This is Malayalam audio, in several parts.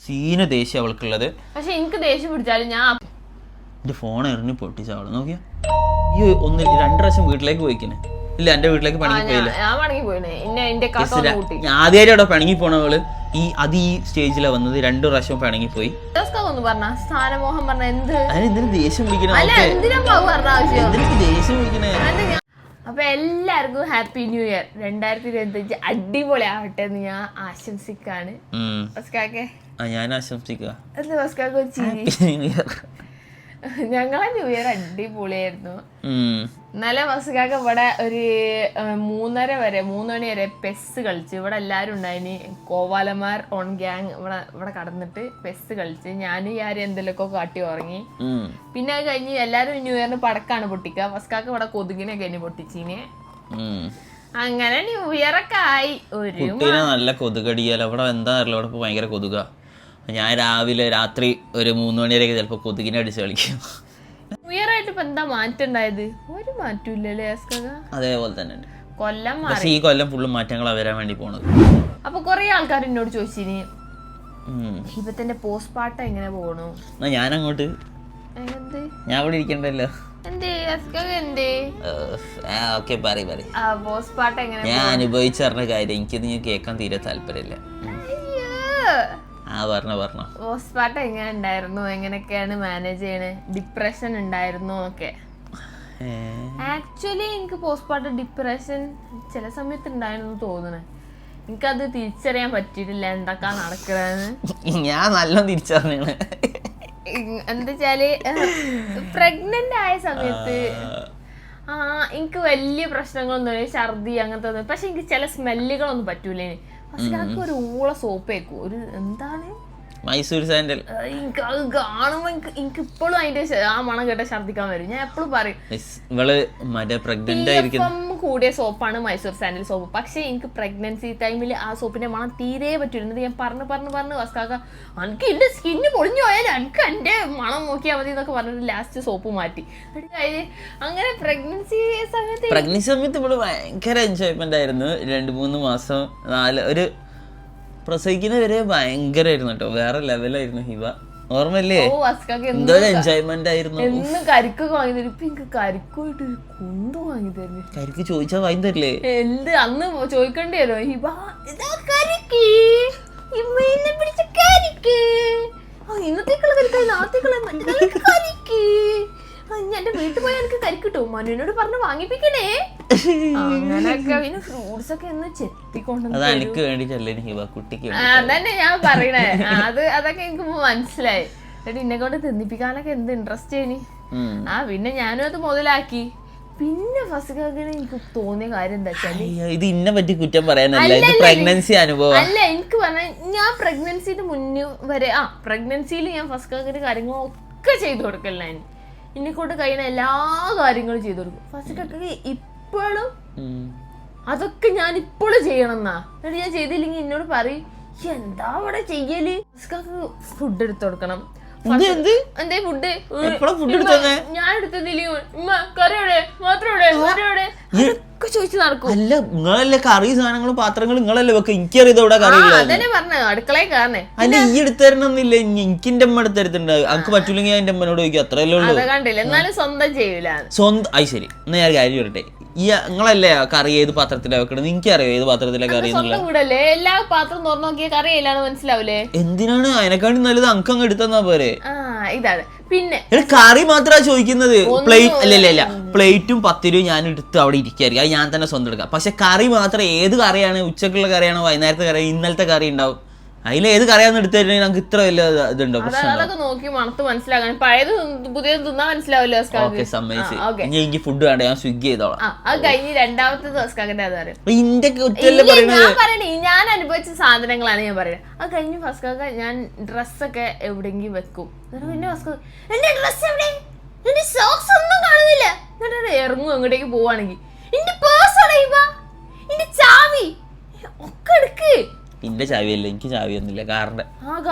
സീന ദേഷ്യം അവൾക്കുള്ളത്. പക്ഷെ എനിക്ക് ദേഷ്യം പിടിച്ചാലും ഞാൻ എന്റെ ഫോൺ എറിഞ്ഞ് പൊട്ടിച്ച അവള് നോക്കിയാ ഈ 1-2 പ്രാവശ്യം വീട്ടിലേക്ക് പോയിക്കണേ. ഇല്ല എന്റെ വീട്ടിലേക്ക് പണങ്ങി പോയില്ല. ആദ്യമായിട്ട് അവിടെ പിണങ്ങി പോണവള് ഈ സ്റ്റേജിലാ വന്നത്. 2 പ്രാവശ്യം പിണങ്ങി പോയി. എന്തിനു ദേഷ്യം പിടിക്കണേ? ദേഷ്യം പിടിക്കണേ? അപ്പൊ എല്ലാവർക്കും ഹാപ്പി ന്യൂ ഇയർ 2025 അടിപൊളി ആവട്ടെ എന്ന് ഞാൻ ആശംസിക്കാണ്. ഞാൻ ആശംസിക്കുക. ഞങ്ങളെ ന്യൂ ഇയർ അടിപൊളിയായിരുന്നു. ഇന്നലെ മസ്കാക്ക ഇവിടെ ഒരു 3 മണി വരെ പെസ് കളിച്ചു. ഇവിടെ എല്ലാരും ഉണ്ടായിന്. കോവാലമാർ ഓൺ ഗ്യാങ് ഇവിടെ കടന്നിട്ട് പെസ് കളിച്ച്. ഞാനും ആരും എന്തെങ്കിലുമൊക്കെ കാട്ടി ഉറങ്ങി. പിന്നെ അത് കഴിഞ്ഞ് എല്ലാരും ന്യൂ ഇയറിന് പടക്കാണ് പൊട്ടിക്കുക. മസ്കാക്ക ഇവിടെ കൊതുകിനെ കഴിഞ്ഞ് പൊട്ടിച്ചിനെ. അങ്ങനെ ന്യൂ ഇയർ ഒക്കെ ആയി. ഒരു നല്ല കൊതുകടിയാലോ ഇവിടെ. എന്താ അറിയില്ല, ഇവിടെ ഭയങ്കര കൊതുക. ഞാൻ രാത്രി ഒരു 3 മണി വരെയൊക്കെ ചിലപ്പോ കൊതുകിനെ അടിച്ച് കളിക്കും. ന്യൂ ഇയർ ആയിട്ട് ഇപ്പൊ എന്താ മാറ്റം ഉണ്ടായത്? ഒരു മാറ്റം ഇല്ലല്ലേ? അതേപോലെ തന്നെ കൊല്ലം ഈ കൊല്ലം ഫുള്ള് മാറ്റങ്ങളാ വരാൻ വേണ്ടി പോണത്. അപ്പൊ കൊറേ ആൾക്കാർ എന്നോട് ചോദിച്ചിനി ഹിബത്തിന്റെ പോസ്റ്റ് പാർട്ടം എങ്ങനെ പോണു. ഞാൻ അങ്ങോട്ട് ഞാൻ ഇവിടെ ഇരിക്കണ്ടല്ലോ. ഞാൻ അനുഭവിച്ചറിഞ്ഞ കാര്യം എനിക്ക് നീ കേൾക്കാൻ തീരെ താല്പര്യമില്ല. പോസ്റ്റ് പാർട്ടം എങ്ങനെ ഉണ്ടായിരുന്നു, എങ്ങനെയൊക്കെയാണ് മാനേജ് ചെയ്യണേ, ഡിപ്രഷൻ ഉണ്ടായിരുന്നു ഒക്കെ. ആക്ച്വലി എനിക്ക് പോസ്റ്റ് പാർട്ടം ഡിപ്രഷൻ ചില സമയത്ത് ഉണ്ടായിരുന്നു തോന്നണേ. എനിക്കത് തിരിച്ചറിയാൻ പറ്റിയിട്ടില്ല എന്തൊക്കെ നടക്കണെന്ന്. ഞാൻ നല്ല തിരിച്ചറിഞ്ഞ എന്താ വെച്ചാല് പ്രഗ്നന്റ് ആയ സമയത്ത് എനിക്ക് വലിയ പ്രശ്നങ്ങളൊന്നും ഛർദി അങ്ങനത്തെ ഒന്നും. പക്ഷെ എനിക്ക് ചില സ്മെല്ലുകളൊന്നും പറ്റൂലേ. പക്ഷെ എനിക്ക് ഒരു ഊള സോപ്പ് വെക്കും. ഒരു എന്താണ് മൈസൂർ സാൻഡൽ. എനിക്ക് അത് കാണുമ്പോ എനിക്ക് ഇപ്പോഴും അതിന്റെ ആ മണം കേട്ട ഛർദിക്കാൻ വരും. ഞാൻ എപ്പോഴും പറയും കൂടിയ സോപ്പാണ് മൈസൂർ സാൻഡൽ സോപ്പ്. പക്ഷെ എനിക്ക് പ്രഗ്നൻസി ടൈമിൽ ആ സോപ്പിന്റെ മണം തീരെ പറ്റൂല. ഞാൻ പറഞ്ഞു വസ്കാക്ക എനിക്ക് എന്റെ സ്കിന്ന് പൊളിഞ്ഞു പോയാൽ എനിക്ക് എന്റെ മണം നോക്കിയാൽ മതി എന്നൊക്കെ പറഞ്ഞിട്ട് ലാസ്റ്റ് സോപ്പ് മാറ്റി. അങ്ങനെ പ്രഗ്നൻസി സമയത്ത് ഇവിടെ ഭയങ്കര എൻജോയ്മെന്റ് ആയിരുന്നു. 2-3 മാസം ഒരു പ്രസവിക്കുന്ന വരെ ഭയങ്കരമായിരുന്നു കേട്ടോ. വേറെ ലെവലായിരുന്നു ഹിബ. ഓർമ്മല്ലേ? എന്തോ എൻജോയ്മെന്റ് ആയിരുന്നു. കരിക്കൊക്കെ വാങ്ങി തരും. ഇപ്പൊ എനിക്ക് കരിക്കുമായിട്ട് കൊണ്ടു വാങ്ങി തരുന്നു. കരിക്ക് ചോദിച്ചാ വാങ്ങി തരില്ലേ? എന്ത് അന്ന് ചോദിക്കേണ്ടി വരും. ഹിബ ഇന്നത്തേക്കുള്ള കരിക്കായി നാളത്തേക്കുള്ള കരിക്ക്. എന്റെ വീട്ടിൽ പോയാൽ എനിക്ക് കരിക്കിട്ടു. മനുവിനോട് പറഞ്ഞ് വാങ്ങിപ്പിക്കണേ. അങ്ങനെയൊക്കെ പിന്നെ ഫ്രൂട്ട്സ് ഒക്കെ ഒന്ന് ചെത്തിക്കൊണ്ടു. അതന്നെ ഞാൻ പറയണേ. അതൊക്കെ എനിക്ക് മനസ്സിലായി. എന്നിട്ട് എന്നെ കൊണ്ട് തിന്നിപ്പിക്കാനൊക്കെ എന്ത് ഇൻട്രസ്റ്റ് ആയിനി. പിന്നെ ഞാനും അത് മുതലാക്കി. പിന്നെ ഫസ്റ്റ് എനിക്ക് തോന്നിയ കാര്യം എന്താ വെച്ചാല് ഇത് ഇന്നെ പറ്റി കുറ്റം പറയാനല്ല, പ്രഗ്നൻസി അനുഭവം അല്ല. എനിക്ക് പറഞ്ഞാൽ ഞാൻ പ്രഗ്നൻസിന്റെ മുന്നേ വരെ പ്രഗ്നൻസിയിൽ ഞാൻ ഫസ്റ്റ് കാര്യങ്ങളൊക്കെ ചെയ്തു കൊടുക്കല്ല. എന്നെക്കൊണ്ട് കഴിയുന്ന എല്ലാ കാര്യങ്ങളും ചെയ്തു കൊടുക്കും. ഫസ്റ്റ് ഇപ്പോഴും അതൊക്കെ ഞാൻ ഇപ്പോഴും ചെയ്യണം എന്നാ. എന്നിട്ട് ഞാൻ ചെയ്തില്ലെങ്കിൽ എന്നോട് പറയും എന്താ അവിടെ ചെയ്യല്. ഫുഡ് എടുത്തു കൊടുക്കണം. എന്തേ ഫുഡ് ഞാൻ എടുത്തില്ലെങ്കിൽ കറിയോടെ മാത്രോടെ ഒക്കെ ചോദിച്ചു നടക്കും. അല്ല നിങ്ങളല്ലേ കറി സാധനങ്ങളും പാത്രങ്ങളും നിങ്ങളല്ലേ വെക്ക. എനിക്കറിയത് ഇവിടെ കറിയില്ല. അതന്നെ പറഞ്ഞ അടുക്കളയിൽ കാരണേ. അല്ല ഈ എടുത്തരണമെന്നില്ല. എനിക്ക് എന്റെ അമ്മ എടുത്തരത്തുണ്ട്. എനിക്ക് പറ്റൂലെങ്കിൽ ഞാൻ എന്റെ അമ്മനോട് ചോദിക്കും. അത്രയല്ലേ ഉള്ളൂ. കണ്ടില്ല. എന്നാലും സ്വന്തം ചെയ്യൂല. സ്വന്തം അത് ശരി. എന്നാ ഞാൻ കാര്യം പറയട്ടെ. ഈ നിങ്ങളല്ലേ കറി ഏത് പാത്രത്തിലാണ് വെക്കണത്? എനിക്കറിയോ ഏത് പാത്രത്തിലെ കറി എന്നുള്ളത്. എല്ലാ പാത്രം തുറന്നു നോക്കിയ കറി ഇല്ലാന്ന് മനസ്സിലാവൂലേ? എന്തിനാണ് അതിനെക്കാണ്ടി നല്ലത് അങ്ക് അങ്ങ് എടുത്തന്നാ പോരെ. ഇതാണ് പിന്നെ കറി മാത്രമാ ചോദിക്കുന്നത്. പ്ലേറ്റ് അല്ല പ്ലേറ്റും 10 രൂപ ഞാൻ എടുത്ത് അവിടെ ഇരിക്കായിരിക്കും. അത് ഞാൻ തന്നെ സ്വന്തം എടുക്കാം. പക്ഷെ കറി മാത്രം ഏത് കറിയാണ്, ഉച്ചക്കുള്ള കറിയാണോ വൈകുന്നേരത്തെ കറി ഇന്നലത്തെ കറി ഉണ്ടാവും. അതിലേത് കറിയാന്ന് എടുത്തിട്ടുണ്ടെങ്കിൽ നമുക്ക് ഇത്ര വലിയ ഇതുണ്ടോ? അതൊക്കെ നോക്കി മണത്ത് മനസ്സിലാക്കാൻ. പഴയത് പുതിയത് തിന്നാൻ മനസ്സിലാവല്ലോ. എനിക്ക് ഫുഡ് വേണ്ട, ഞാൻ സ്വിഗ്ഗി ചെയ്തോളാം. അത് കഴിഞ്ഞ് രണ്ടാമത്തെ ദിവസക്കാകന്റെ ഞാൻ അനുഭവിച്ച സാധനങ്ങളാണ് ഞാൻ പറയുന്നത്. അത് കഴിഞ്ഞ് ഫസ്കാക്ക ഞാൻ ഡ്രസ്സൊക്കെ എവിടെയെങ്കിലും വെക്കും. പിന്നെ ഫസ്കാക്ക എന്റെ ഡ്രസ് എവിടെ, എന്റെ സോക്സ് ഒന്നും കാണുന്നില്ല. എന്നിട്ട് ഇറങ്ങും അങ്ങോട്ടേക്ക് പോവാണെങ്കിൽ എന്റെ പേഴ്സ് അടയുക, എന്റെ ചാവി ഒക്കെ എടുക്ക്. എന്റെ ചാവിയല്ല, എനിക്ക് ചാവിയൊന്നുമില്ല കാറിന്റെ.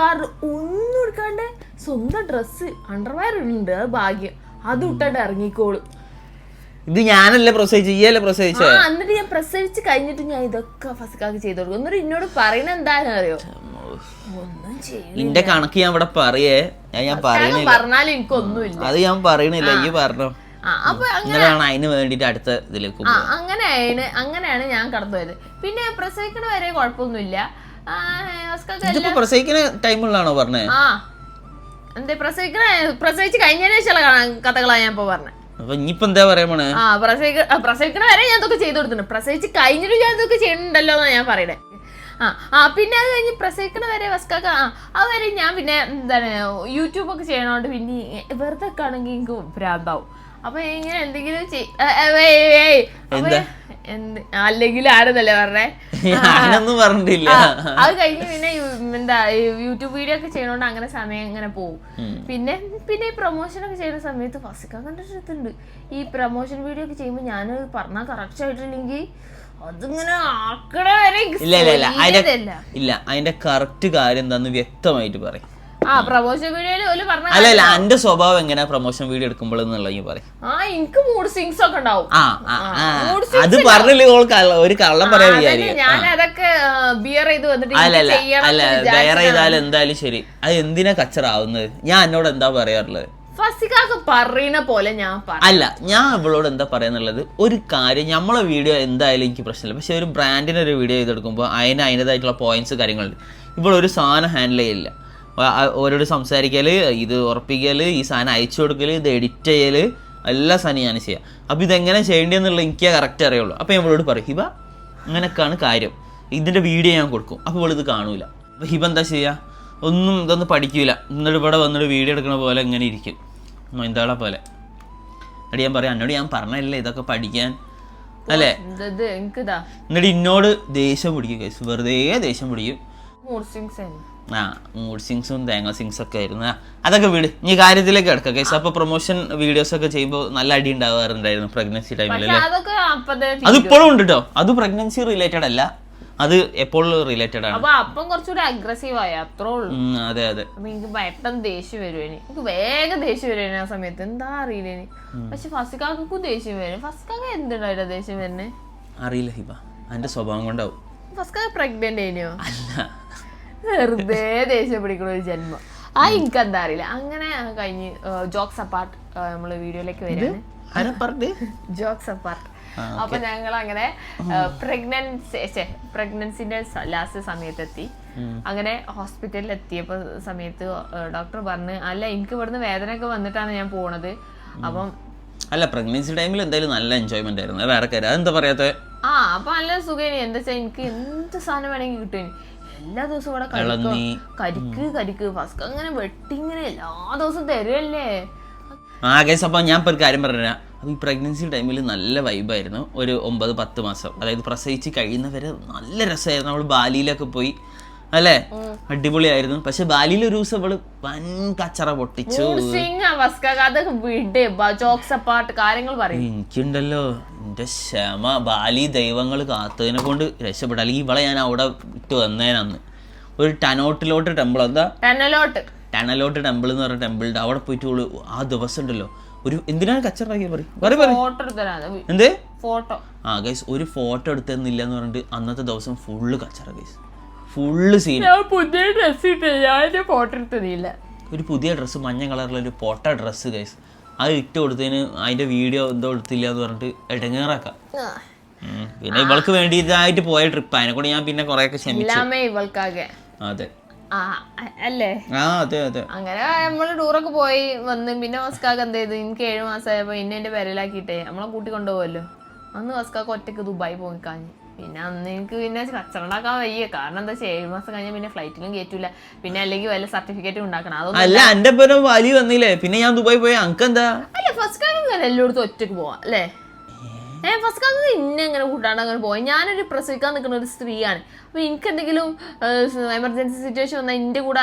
ഒന്നും എടുക്കാണ്ട് സ്വന്തം ഡ്രസ്സ് അണ്ടർവെയർ ഉണ്ട്. അത് ഭാഗ്യം. അത് ഇട്ടാണ്ട് ഇറങ്ങിക്കോളും. ഇത് ഞാനല്ലേ പ്രസവിച്ചു, ഈയല്ലേ പ്രസവിച്ചേ. എന്നിട്ട് ഞാൻ പ്രസവിച്ച് കഴിഞ്ഞിട്ട് ഞാൻ ഇതൊക്കെ ഫസ്കാക്ക് ചെയ്ത് കൊടുക്കും. എന്നിട്ട് എന്നോട് പറയുന്നത് എന്താണെന്ന് അറിയോ? ഒന്നും ചെയ്യും ഇന്റെ കണക്ക് ഞാൻ ഇവിടെ പറയേ ഞാൻ പറയണില്ല, പറഞ്ഞാലും എനിക്കൊന്നുമില്ല. അത് ഞാൻ പറയണില്ല, ഈ പറഞ്ഞോ. അപ്പൊ ഇങ്ങനെയാണ് അതിന് വേണ്ടിട്ട് അടുത്ത ഇതിലേക്ക് അങ്ങനെയാണ് ഞാൻ കടന്നു പോയത്. പിന്നെ പ്രസവിക്കണ വരെ കുഴപ്പമൊന്നുമില്ല. പ്രസവിക്കുന്ന ടൈമുള്ളാണോ പറഞ്ഞേ? ആ എന്തേ പ്രസവിച്ച് കഴിഞ്ഞതിന് ശേഷമുള്ള കഥകളാണ് ഞാൻ ഇപ്പൊ പറഞ്ഞത്. അപ്പൊ ഇനിയിപ്പോ എന്താ പറയാ പോണേ? ആ പ്രസവിക്കണ വരെ ഞാൻ ഇതൊക്കെ ചെയ്തു കൊടുത്തിട്ടുണ്ട്. പ്രസവിച്ച് കഴിഞ്ഞിട്ട് ഞാൻ ഇതൊക്കെ ചെയ്യണ്ടല്ലോ എന്നാ ഞാൻ പറയണേ. പിന്നെ അത് കഴിഞ്ഞ് പ്രസവിക്കണ വരെ വസ്കാക്ക അത് വരെ ഞാൻ പിന്നെ എന്താണ് യൂട്യൂബൊക്കെ ചെയ്യണോണ്ട് പിന്നെ വെറുതെ ഒക്കെ ആണെങ്കിൽ എനിക്ക് ഭ്രാന്താവും. അപ്പൊ ഇങ്ങനെ എന്തെങ്കിലും അല്ലെങ്കിൽ ആരെന്നല്ലേ പറഞ്ഞേ. പറഞ്ഞിട്ടില്ല. അത് കഴിഞ്ഞ് പിന്നെ എന്താ യൂട്യൂബ് വീഡിയോ ഒക്കെ ചെയ്യണോണ്ട് അങ്ങനെ സമയം ഇങ്ങനെ പോകും. പിന്നെ ഈ പ്രൊമോഷൻ ഒക്കെ ചെയ്യുന്ന സമയത്ത് ഫസ്റ്റ് കണ്ടിട്ടുണ്ട്. ഈ പ്രൊമോഷൻ വീഡിയോ ഒക്കെ ചെയ്യുമ്പോൾ ഞാൻ പറഞ്ഞാൽ കറക്റ്റ് ആയിട്ടില്ലെങ്കിൽ അതിങ്ങനെ ആക്കണ വരെ ഇല്ല. അതിന്റെ കറക്റ്റ് കാര്യം എന്താന്ന് വ്യക്തമായിട്ട് പറയും. പ്രൊമോഷൻ വീഡിയോയില് അല്ല എന്റെ സ്വഭാവം എങ്ങനെയാ പ്രൊമോഷൻ വീഡിയോ എടുക്കുമ്പോൾ പറയും. എനിക്ക് മൂഡ് സ്വിങ്സ് ഒക്കെ ഉണ്ടാവും. അത് പറഞ്ഞില്ലേ ഒരു കള്ളം പറയാൻ ഞാൻ അതൊക്കെ ബിയർ ചെയ്ത് വന്നിട്ട് ബെയർ ചെയ്താലും എന്തായാലും ശരി. അത് എന്തിനാ കച്ചറാവുന്നത്? ഞാൻ എന്നോട് എന്താ പറയാറുള്ളത്? പറയുന്ന പോലെ ഞാൻ ഇവളോട് എന്താ പറയാന്നുള്ളത്, ഒരു കാര്യം നമ്മളെ വീഡിയോ എന്തായാലും എനിക്ക് പ്രശ്നമില്ല. പക്ഷെ ഒരു ബ്രാൻഡിന് ഒരു വീഡിയോ ചെയ്തെടുക്കുമ്പോൾ അതിൻ്റെതായിട്ടുള്ള പോയിന്റ്സ് കാര്യങ്ങളുണ്ട്. ഇവളൊരു സാധനം ഹാൻഡിൽ ചെയ്യില്ല. ഓരോട് സംസാരിക്കല്, ഇത് ഉറപ്പിക്കല്, ഈ സാധനം അയച്ചു കൊടുക്കല്, ഇത് എഡിറ്റ് ചെയ്യല്, എല്ലാ സാധനം ഞാൻ ചെയ്യാം. അപ്പോൾ ഇതെങ്ങനെ ചെയ്യേണ്ടതെന്നുള്ള എനിക്ക് കറക്റ്റ് അറിയുള്ളൂ. അപ്പോൾ ഞാൻ ഇവളോട് പറയും, ഹിബ അങ്ങനെയൊക്കെയാണ് കാര്യം, ഇതിൻ്റെ വീഡിയോ ഞാൻ കൊടുക്കും. അപ്പോൾ ഇവളിത് കാണൂല. അപ്പോൾ ഹിബ എന്താ ചെയ്യുക? ഇതൊന്നും പഠിക്കൂല. എന്നിട്ട് ഇവിടെ വന്നിട്ട് വീഡിയോ എടുക്കണ പോലെ ഇങ്ങനെ ഇരിക്കും, മൈന്താളെ പോലെ. എന്നിട്ട് ഞാൻ പറയാം, എന്നോട് ഞാൻ പറഞ്ഞല്ലേ ഇതൊക്കെ പഠിക്കാൻ അല്ലേ. എന്നിട്ട് എന്നോട് ദേഷ്യം പിടിക്കും, വെറുതെ ദേഷ്യം പിടിക്കും. മൂഡ് സിങ്സും തേങ്ങ സിങ്സും ഒക്കെ ആയിരുന്നു. അതൊക്കെ വിട്, ഈ കാര്യത്തിലേക്ക് കിടക്കാം കേസ്. അപ്പൊ പ്രൊമോഷൻ വീഡിയോസ് ഒക്കെ ചെയ്യുമ്പോൾ നല്ല അടി ഉണ്ടാവാറുണ്ടായിരുന്നു പ്രഗ്നൻസി ടൈമിൽ അല്ലേ? അത് ഇപ്പോഴും ഉണ്ട് കേട്ടോ. അത് പ്രഗ്നൻസി റിലേറ്റഡ് അല്ല, അത് എപ്പോഴും റിലേറ്റഡ് ആണ്. അപ്പം കുറച്ചുകൂടി അഗ്രസീവ് ആയ അത്രേ ഉള്ളൂ. അതെ അതെ. എനിക്ക് പെട്ടെന്ന് ദേഷ്യം വരുവേനി, എനിക്ക് വേഗം ദേഷ്യം വരുവേനി ആ സമയത്ത്. എന്താ അറിയില്ലേനി. പക്ഷെ ഫസ്റ്റിക്കാക്കും ദേഷ്യം വരും. ഫസ്റ്റിക്കാക്ക് എന്തുണ്ടായിട്ടാ ദേഷ്യം വരുന്നേ അറിയില്ല ഹിബ, അതിന്റെ സ്വഭാവം കൊണ്ടാവും. ഫസ്റ്റിക്കാക്ക് പ്രഗ്നന്റ് ആയിനോ? അല്ല, വെറുതെ ദേഷ്യം പിടിക്കണ ഒരു ജന്മം. എനിക്ക് എന്താ അറിയില്ല. അങ്ങനെ കഴിഞ്ഞ് ജോക്സ് അപ്പാർട്ട് നമ്മള് വീഡിയോയിലേക്ക് വരാണ്. Jokes apart. അപ്പൊ ഞങ്ങൾ അങ്ങനെ പ്രഗ്നൻസിന്റെ ലാസ്റ്റ് സമയത്തെത്തി. അങ്ങനെ ഹോസ്പിറ്റലിൽ എത്തിയപ്പോ സമയത്ത് ഡോക്ടർ പറഞ്ഞു, അല്ല എനിക്ക് ഇവിടുന്ന് വേദന ഒക്കെ വന്നിട്ടാണ് ഞാൻ പോണത്. അപ്പം അല്ല പ്രഗ്നൻസി ടൈമിൽ എന്തായാലും നല്ല എൻജോയ്മെന്റ് ആയിരുന്നു. വേറെ കാര്യം അതെന്താ പറയാത്തെ? അപ്പൊ നല്ല സുഖേനി. എന്താ വെച്ചാൽ എനിക്ക് എന്ത് സാധനം വേണമെങ്കിൽ കിട്ടും. എല്ലാ ദിവസവും ഇവിടെ കരിക്ക് ഫസ്റ്റ് അങ്ങനെ വെട്ടിങ്ങനെ എല്ലാ ദിവസവും തരുമല്ലേ. അപ്പൊ ഞാൻ ഇപ്പൊ ഒരു കാര്യം പറഞ്ഞുതരാം. അപ്പൊ ഈ പ്രഗ്നൻസി ടൈമിൽ നല്ല വൈബായിരുന്നു. ഒരു 9-10 മാസം, അതായത് പ്രസവിച്ച് കഴിയുന്നവരെ നല്ല രസമായിരുന്നു. നമ്മള് ബാലിയിലൊക്കെ പോയി അല്ലേ, അടിപൊളിയായിരുന്നു. പക്ഷെ ബാലിയിൽ ഒരു ദിവസം അവള് വൻ കച്ചറ പൊട്ടിച്ചു. എനിക്കുണ്ടല്ലോ എന്റെ ക്ഷമ, ബാലി ദൈവങ്ങൾ കാത്തതിനെ കൊണ്ട് രക്ഷപ്പെട്ടു. അല്ലെങ്കിൽ ഇവളെ ഞാൻ അവിടെ ഇട്ട് വന്നേനന്ന്. ഒരു ടനോട്ടിലോട്ട് ടെമ്പിൾ, എന്താ ടണലോട്ട് ടെമ്പിൾ എന്ന് പറഞ്ഞ ടെമ്പിളുണ്ട്. അവിടെ പോയിട്ട് ആ ദിവസം ഉണ്ടല്ലോ ഒരു എന്തിനാണ് കച്ചറാക്കി എന്ത് ഫോട്ടോ ഗൈസ്, ഒരു ഫോട്ടോ എടുത്തെന്നില്ല എന്ന് പറഞ്ഞിട്ട് അന്നത്തെ ദിവസം ഫുള്ള് കച്ചറ ഗൈസ്, ഫുള്ള് സീൻ. ഒരു പുതിയ ഡ്രസ്സ്, മഞ്ഞ കളറിലുള്ള ഒരു പോട്ട ഡ്രസ്സ് ഗൈസ്, അത് ഇട്ട് കൊടുത്തതിന് അതിന്റെ വീഡിയോ എന്തോ എടുത്തില്ല എന്ന് പറഞ്ഞിട്ട് ഇടങ്ങേറാക്കാം. പിന്നെ ഇവൾക്ക് വേണ്ടി ഇതായിട്ട് പോയ ട്രിപ്പ്, അതിനെ കൂടെ ഞാൻ പിന്നെ കൊറേ ഒക്കെ ക്ഷമിച്ചു. അതെ അല്ലേ? അതെ അതെ. അങ്ങനെ നമ്മള് ടൂറൊക്കെ പോയി വന്ന് പിന്നെ വസ്കാക്ക് എന്ത് ചെയ്ത്, എനിക്ക് 7 മാസമായപ്പോ ഇന്നെ എന്റെ പെരയിലാക്കിയിട്ടേ നമ്മളെ കൂട്ടി കൊണ്ടുപോകുമല്ലോ. അന്ന് വസ്കാക്ക് ഒറ്റക്ക് ദുബായി പോയിക്കാഞ്ഞ്. പിന്നെ അന്ന് എനിക്ക് പിന്നെ കച്ചറുണ്ടാക്കാൻ വയ്യ. കാരണം എന്താ വെച്ചാൽ 7 മാസം കഴിഞ്ഞാൽ പിന്നെ ഫ്ലൈറ്റിലും കയറ്റൂല. പിന്നെ അല്ലെങ്കിൽ വല്ല സർട്ടിഫിക്കറ്റും ഉണ്ടാക്കണം. അല്ല എന്റെ വലി വന്നില്ലേ, പിന്നെ ഞാൻ ദുബായി പോയി. അനക്ക് എന്താ? അല്ല ഫസ്കാക്ക് എല്ലായിടത്തും ഒറ്റക്ക് പോവാം അല്ലേ? ഫസ്കാക്ക് ഇന്നെ എങ്ങനെ കൂട്ടാണ്ട് അങ്ങനെ പോയി. ഞാനൊരു പ്രസവിക്കാൻ നിൽക്കുന്ന ഒരു സ്ത്രീയാണ്. അപ്പൊ എനിക്ക് എന്തെങ്കിലും എമർജൻസി സിറ്റുവേഷൻ വന്നാൽ എന്റെ കൂടെ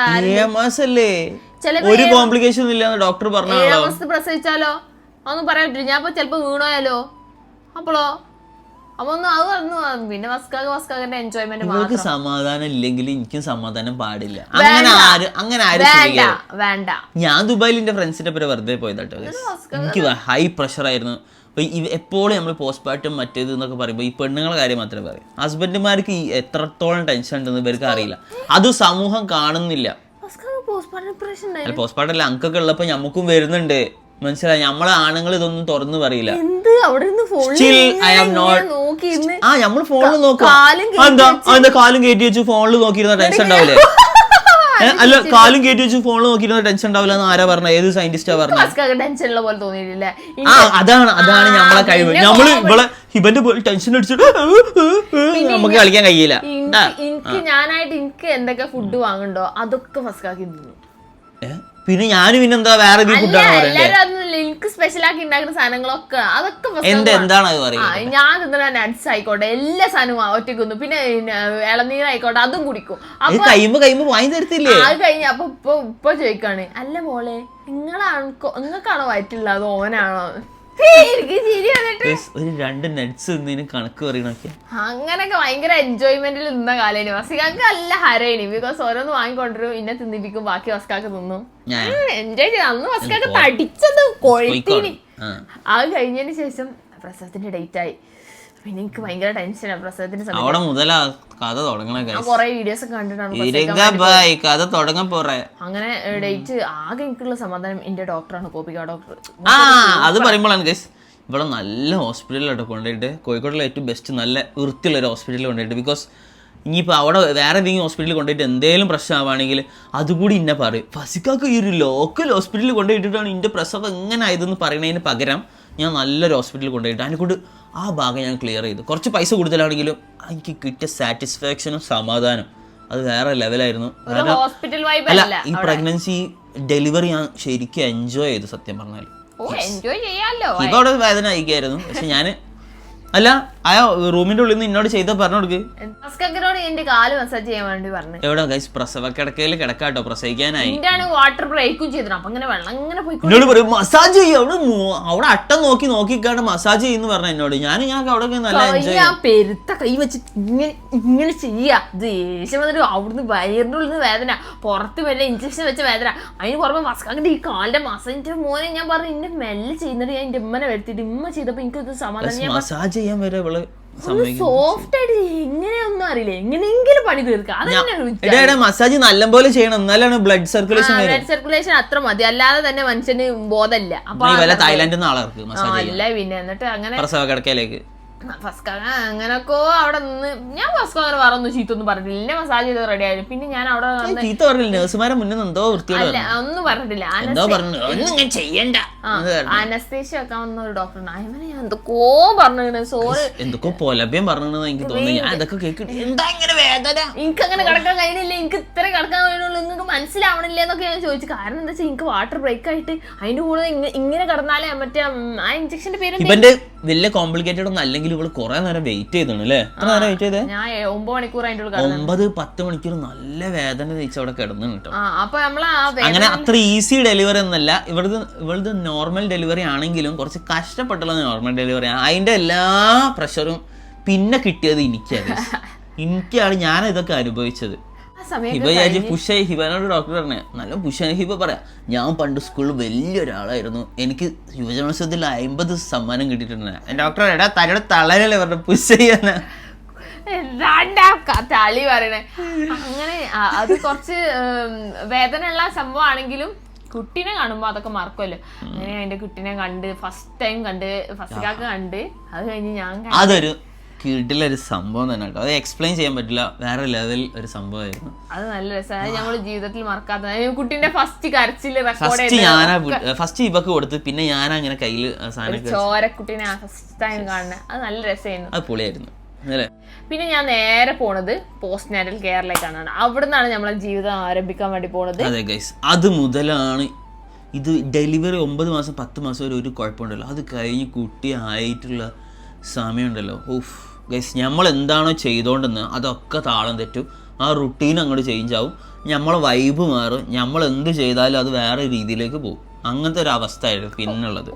ഒരു കോംപ്ലിക്കേഷൻ ഇല്ലാന്ന് ഡോക്ടർ പറഞ്ഞു. 7 മാസത്ത് പ്രസവിച്ചാലോ അതൊന്നും പറയാൻ പറ്റില്ല. ഞാൻ ഇപ്പൊ ചിലപ്പോ വീണോയാലോ, അപ്പോളോ അപ്പൊ ഒന്ന് അത് പറഞ്ഞു. പിന്നെ വസ്കാന്റെ എൻജോയ്മെന്റ് സമാധാനം ഇല്ലെങ്കിൽ എനിക്കും സമാധാനം പാടില്ല. അങ്ങനെ വേണ്ട. ഞാൻ ദുബായിൽ എന്റെ ഫ്രണ്ട്സിന്റെ പേര് വെറുതെ പോയതാട്ടോ. എനിക്ക് ഹൈ പ്രഷർ ആയിരുന്നു. എപ്പോഴും നമ്മൾ പോസ്റ്റ്മോർട്ടം മറ്റേത് എന്നൊക്കെ പറയുമ്പോൾ ഈ പെണ്ണുങ്ങളുടെ കാര്യം മാത്രമേ പറയും. ഹസ്ബൻഡുമാർക്ക് ഈ എത്രത്തോളം ടെൻഷൻ ഉണ്ടെന്ന് ഇവർക്ക് അറിയില്ല, അത് സമൂഹം കാണുന്നില്ല. പോസ്റ്റ്മോർട്ടം അല്ല, അങ്കൊക്കെ ഉള്ളപ്പോൾ നമുക്കും വരുന്നുണ്ട്, മനസ്സിലായി. നമ്മളെ ആണുങ്ങൾ ഇതൊന്നും തുറന്നു പറയില്ല. നമ്മള് ഫോണിൽ നോക്കാം, എന്താ കാലും കയറ്റി വെച്ച് ഫോണിൽ നോക്കിയിരുന്ന ടെൻഷൻ ഉണ്ടാവില്ലേ? അല്ല, കാലും കയറ്റി വെച്ച് ഫോണിൽ നോക്കിയിരുന്ന ടെൻഷൻ ഉണ്ടാവില്ല എന്ന് ആരാ പറഞ്ഞ? ഏത് സയന്റിസ്റ്റാ പറഞ്ഞത്? അതാണ് നമ്മളെ കഴിവ്. നമ്മള് ഇവിടെ ഇവന്റെ ടെൻഷൻ അടിച്ചിട്ട് നമുക്ക് കളിക്കാൻ കഴിയില്ല. ഞാനായിട്ട് എനിക്ക് എന്തൊക്കെ ഫുഡ് വാങ്ങണ്ടോ അതൊക്കെ ഫസ്കാക്കി തിന്നു. പിന്നെ ഞാനും പിന്നെന്താ വേറെ എനിക്ക് സ്പെഷ്യൽ ആക്കി ഉണ്ടാക്കുന്ന സാധനങ്ങളൊക്കെ അതൊക്കെ എന്താണ് അത് പറയുക? ഞാൻ തിന്ന നട്ട്സ് ആയിക്കോട്ടെ എല്ലാ സാധനവും ഒറ്റക്കൊന്നു, പിന്നെ ഇളനീരായിക്കോട്ടെ അതും കുടിക്കും. കഴിയുമ്പോ വാങ്ങി തരത്തില്ലേ? അത് കഴിഞ്ഞ അപ്പൊ ഇപ്പൊ ചോദിക്കാണ്, അല്ല മോളെ നിങ്ങൾക്കാണോ വയറ്റുള്ളത് ഓനാണോ? ഒരു 2 നട്ട്സ് കണക്ക് പറയണൊക്കെ അങ്ങനൊക്കെ ഭയങ്കര എൻജോയ്മെന്റിൽ നിന്ന കാലേന്. വസ്കാക്ക് നല്ല ഹരേനി, ബിക്കോസ് ഓരോന്ന് വാങ്ങിക്കൊണ്ടിരും, ഇന്നെ തിന്നിപ്പിക്കും, ബാക്കി വസ്കാക്ക് തിന്നും. എൻജോയ് ചെയ്ത് അന്ന് വസ്കാക്ക് തടിച്ചത് കൊഴുത്തിന്. അത് കഴിഞ്ഞതിന് ശേഷം പ്രസവത്തിന്റെ ഡേറ്റ് ആയി. പിന്നെ എനിക്ക് ഭയങ്കര ടെൻഷനാണ് പ്രസവത്തിന്റെ സമയത്ത്. കൊറേ വീഡിയോസ് ഒക്കെ കണ്ടിട്ടാണ് അങ്ങനെ ഡേറ്റ്. ആകെ എനിക്കുള്ള സമാധാനം എന്റെ ഡോക്ടറാണ്, കോപ്പിക്ക ഡോക്ടർ. അത് പറയുമ്പോഴാണ് ഗൈസ് ഇവിടെ നല്ല ഹോസ്പിറ്റലിലോട്ട് കൊണ്ടുപോയിട്ട്, കോഴിക്കോട്ടിലെ ഏറ്റവും ബെസ്റ്റ് നല്ല വൃത്തിയുള്ള ഒരു ഹോസ്പിറ്റലിൽ കൊണ്ടുപോയിട്ട്. ബിക്കോസ് ഇനിയിപ്പോൾ അവിടെ വേറെ ഏതെങ്കിലും ഹോസ്പിറ്റലിൽ കൊണ്ടുപോയിട്ട് എന്തെങ്കിലും പ്രശ്നമാണെങ്കിൽ അതുകൂടി ഇന്നെ പറയും. ഫസിക്കാക്ക് ഈ ഒരു ലോക്കൽ ഹോസ്പിറ്റലിൽ കൊണ്ടുപോയിട്ടിട്ടാണ് എൻ്റെ പ്രസവം എങ്ങനെ ആയതെന്ന് പറയുന്നതിന് പകരം ഞാൻ നല്ലൊരു ഹോസ്പിറ്റലിൽ കൊണ്ടുപോയിട്ട് അതിനെക്കൊണ്ട് ആ ഭാഗം ഞാൻ ക്ലിയർ ചെയ്തു. കുറച്ച് പൈസ കൂടുതലാണെങ്കിലും എനിക്ക് കിട്ടിയ സാറ്റിസ്ഫാക്ഷനും സമാധാനം അത് വേറെ ലെവലായിരുന്നു. അല്ല, ഈ പ്രഗ്നൻസി ഡെലിവറി ഞാൻ ശരിക്കും എൻജോയ് ചെയ്തു സത്യം പറഞ്ഞാൽ. ഇപ്പൊ അവിടെ വേദന അയക്കായിരുന്നു, പക്ഷെ ഞാൻ അല്ല ആ റൂമിന്റെ ഉള്ളിൽ നിന്ന് എന്നോട് ചെയ്ത പറഞ്ഞു കൊടുക്ക്. എന്റെ കാല് മസാജ് ചെയ്യാൻ വേണ്ടി പറഞ്ഞു. എവിടെ ഗൈസ് പ്രസവ കിടക്കയിൽ കിടക്കാട്ടോ, പ്രസവിക്കാനായി. വാട്ടർ ബ്രേക്കും ചെയ്തു. അപ്പൊ അങ്ങനെ വെള്ളം ഇങ്ങനെ എന്നോട് പറയും മസാജ് ചെയ്യും. അവിടെ അട്ടം നോക്കിക്കാണ്ട് മസാജ് ചെയ്യുന്നു പറഞ്ഞ എന്നോട്. ഞാൻ അവിടെ നല്ല എൻജോയ് പെരുത്ത കൈ വെച്ചിട്ട് ഇങ്ങനെ ചെയ്യാ. ദേഷ്യം വന്നിട്ട് അവിടുന്ന് വയറിന്റെ ഉള്ളിൽ നിന്ന് വേദന, പുറത്ത് വല്ല ഇഞ്ചക്ഷൻ വെച്ച വേദന, അതിന് പുറമെ മസ്കാന്റെ ഈ കാലിന്റെ മസാജിന്റെ മോനെ ഞാൻ പറഞ്ഞു ഇന്നെ മെല്ലെ ചെയ്യുന്നിട്ട് ഞാൻ എന്റെ ഉമ്മനെ വരുത്തിട്ട് ഇമ്മ ചെയ്തപ്പോ എനിക്ക് സമാധാനം. മസാജ് ചെയ്യാൻ വരെ സോഫ്റ്റ് ആയിട്ട് എങ്ങനെയൊന്നും അറിയില്ല, എങ്ങനെയെങ്കിലും പണി തീർക്കാം. മസാജ് നല്ലപോലെ ചെയ്യണം, എന്നാലാണ് ബ്ലഡ് സർക്കുലേഷൻ അത്ര മതി, അല്ലാതെ തന്നെ മനുഷ്യന് ബോധമില്ല. അപ്പൊ തായ്ലാൻഡിൽ നിന്ന് ആളർക്ക് അല്ല പിന്നെ എന്നിട്ട് അങ്ങനെ പ്രസവ കിടക്കയിലേക്ക് അങ്ങനൊക്കെ അവിടെ നിന്ന് ഞാൻ ഫസ്റ്റ് അങ്ങനെ വേറൊന്നും ചീത്തൊന്നും പറഞ്ഞില്ല. എന്നെ മസാജ് ചെയ്ത് റെഡി ആയിരുന്നു. പിന്നെ ഞാൻ അവിടെ ഒന്നും പറഞ്ഞിട്ടില്ല. അനസ്തേഷ്യ വെക്കാൻ വന്ന ഒരു ഡോക്ടർ ഞാൻ എന്തൊക്കോ പറഞ്ഞു, സോറി എന്തൊക്കെ പൊലഭ്യം പറഞ്ഞു എനിക്ക് തോന്നി. എനിക്ക് അങ്ങനെ കിടക്കാൻ കഴിയുന്നില്ല, എനിക്ക് ഇത്ര കിടക്കാൻ കഴിയുള്ളൂ, നിങ്ങൾക്ക് മനസ്സിലാവണില്ല എന്നൊക്കെ ഞാൻ ചോദിച്ചു. കാരണം എന്താ വെച്ചാൽ എനിക്ക് വാട്ടർ ബ്രേക്ക് ആയിട്ട് അതിന്റെ കൂടെ ഇങ്ങനെ കിടന്നാലേ മറ്റേ ആ ഇഞ്ചക്ഷന്റെ പേര് ഇവന്റെ വലിയ കോംപ്ലിക്കേറ്റഡ് ഒന്നും അല്ലെങ്കിൽ ഇവള് കുറെ നേരം വെയിറ്റ് ചെയ്തോളൂ അല്ലേ? എത്ര നേരം വെയിറ്റ് ചെയ്തേ? ഞാൻ 9 മണിക്കൂർ 9-10 മണിക്കൂർ നല്ല വേദന തയ്ച്ച് അവിടെ കിടന്നു കേട്ടോ. അങ്ങനെ അത്ര ഈസി ഡെലിവറി ഒന്നല്ല ഇവളത് നോർമൽ ഡെലിവറി ആണെങ്കിലും കുറച്ച് കഷ്ടപ്പെട്ടുള്ള നോർമൽ ഡെലിവറി ആണ്. അതിന്റെ എല്ലാ പ്രഷറും പിന്നെ കിട്ടിയത് എനിക്കാണ് ഞാൻ ഇതൊക്കെ അനുഭവിച്ചത്. ഹിബനോട് ഡോക്ടർ പറഞ്ഞ നല്ല ഹിബ പറയാ, ഞാൻ പണ്ട് സ്കൂളിൽ വലിയൊരാളായിരുന്നു, എനിക്ക് യുവജനോത്സവത്തിൽ 50 സമ്മാനം കിട്ടിയിട്ടുണ്ട്. ഡോക്ടർ എടാ തലയുടെ തളരല്ലേ പറഞ്ഞ പുഷ് ചെയ്യാനാ തളി പറയണേ. അങ്ങനെ അത് കുറച്ച് വേദന ഉള്ള സംഭവമാണെങ്കിലും കുട്ടീനെ കാണുമ്പോ അതൊക്കെ മറക്കുമല്ലോ. അങ്ങനെ എന്റെ കുട്ടീനെ കണ്ട് ഫസ്റ്റ് ടൈം കണ്ട് ഫസ്റ്റ് കണ്ട് അത് കഴിഞ്ഞ് ഞാൻ അതൊരു വീട്ടിലൊരു സംഭവം തന്നെ കേട്ടോ, അത് എക്സ്പ്ലെയിൻ ചെയ്യാൻ പറ്റില്ല, വേറെ ലെവൽ ഒരു സംഭവമായിരുന്നു. അത് നല്ല രസമാണ്, ഞമ്മള് ജീവിതത്തിൽ മറക്കാത്ത കുട്ടീന്റെ ഫസ്റ്റ് കരച്ചില് ഫസ്റ്റ് ഇവക്ക് കൊടുത്ത് പിന്നെ ഞാൻ അങ്ങനെ കയ്യില് ചോരക്കുട്ടീനെ ഫസ്റ്റ് ടൈം കാണുന്നത് അത് നല്ല രസമായിരുന്നു, അത് പൊളിയായിരുന്നു. പിന്നെ ഞാൻ നേരെ പോണത് പോസ്റ്റ് നാറ്റൽ കെയറിലേക്കാണ്. അവിടെ നിന്നാണ് നമ്മളെ ജീവിതം ആരംഭിക്കാൻ വേണ്ടി പോണത്. അതെ ഗൈസ്, അത് മുതലാണ് ഇത് ഡെലിവറി 9 മാസം 10 മാസം വരെ ഒരു കുഴപ്പമുണ്ടല്ലോ, അത് കഴിഞ്ഞ് കുട്ടി ആയിട്ടുള്ള സമയമുണ്ടല്ലോ, ഓഫ് ഗൈസ് നമ്മൾ എന്താണോ ചെയ്തോണ്ടെന്ന് അതൊക്കെ താളം തെറ്റും, ആ റുട്ടീൻ അങ്ങോട്ട് ചേഞ്ച് ആവും, നമ്മളെ വൈബ് മാറും, നമ്മൾ എന്ത് ചെയ്താലും അത് വേറെ രീതിയിലേക്ക് പോകും. അങ്ങനത്തെ ഒരു അവസ്ഥയായിരുന്നു പിന്നുള്ളത്.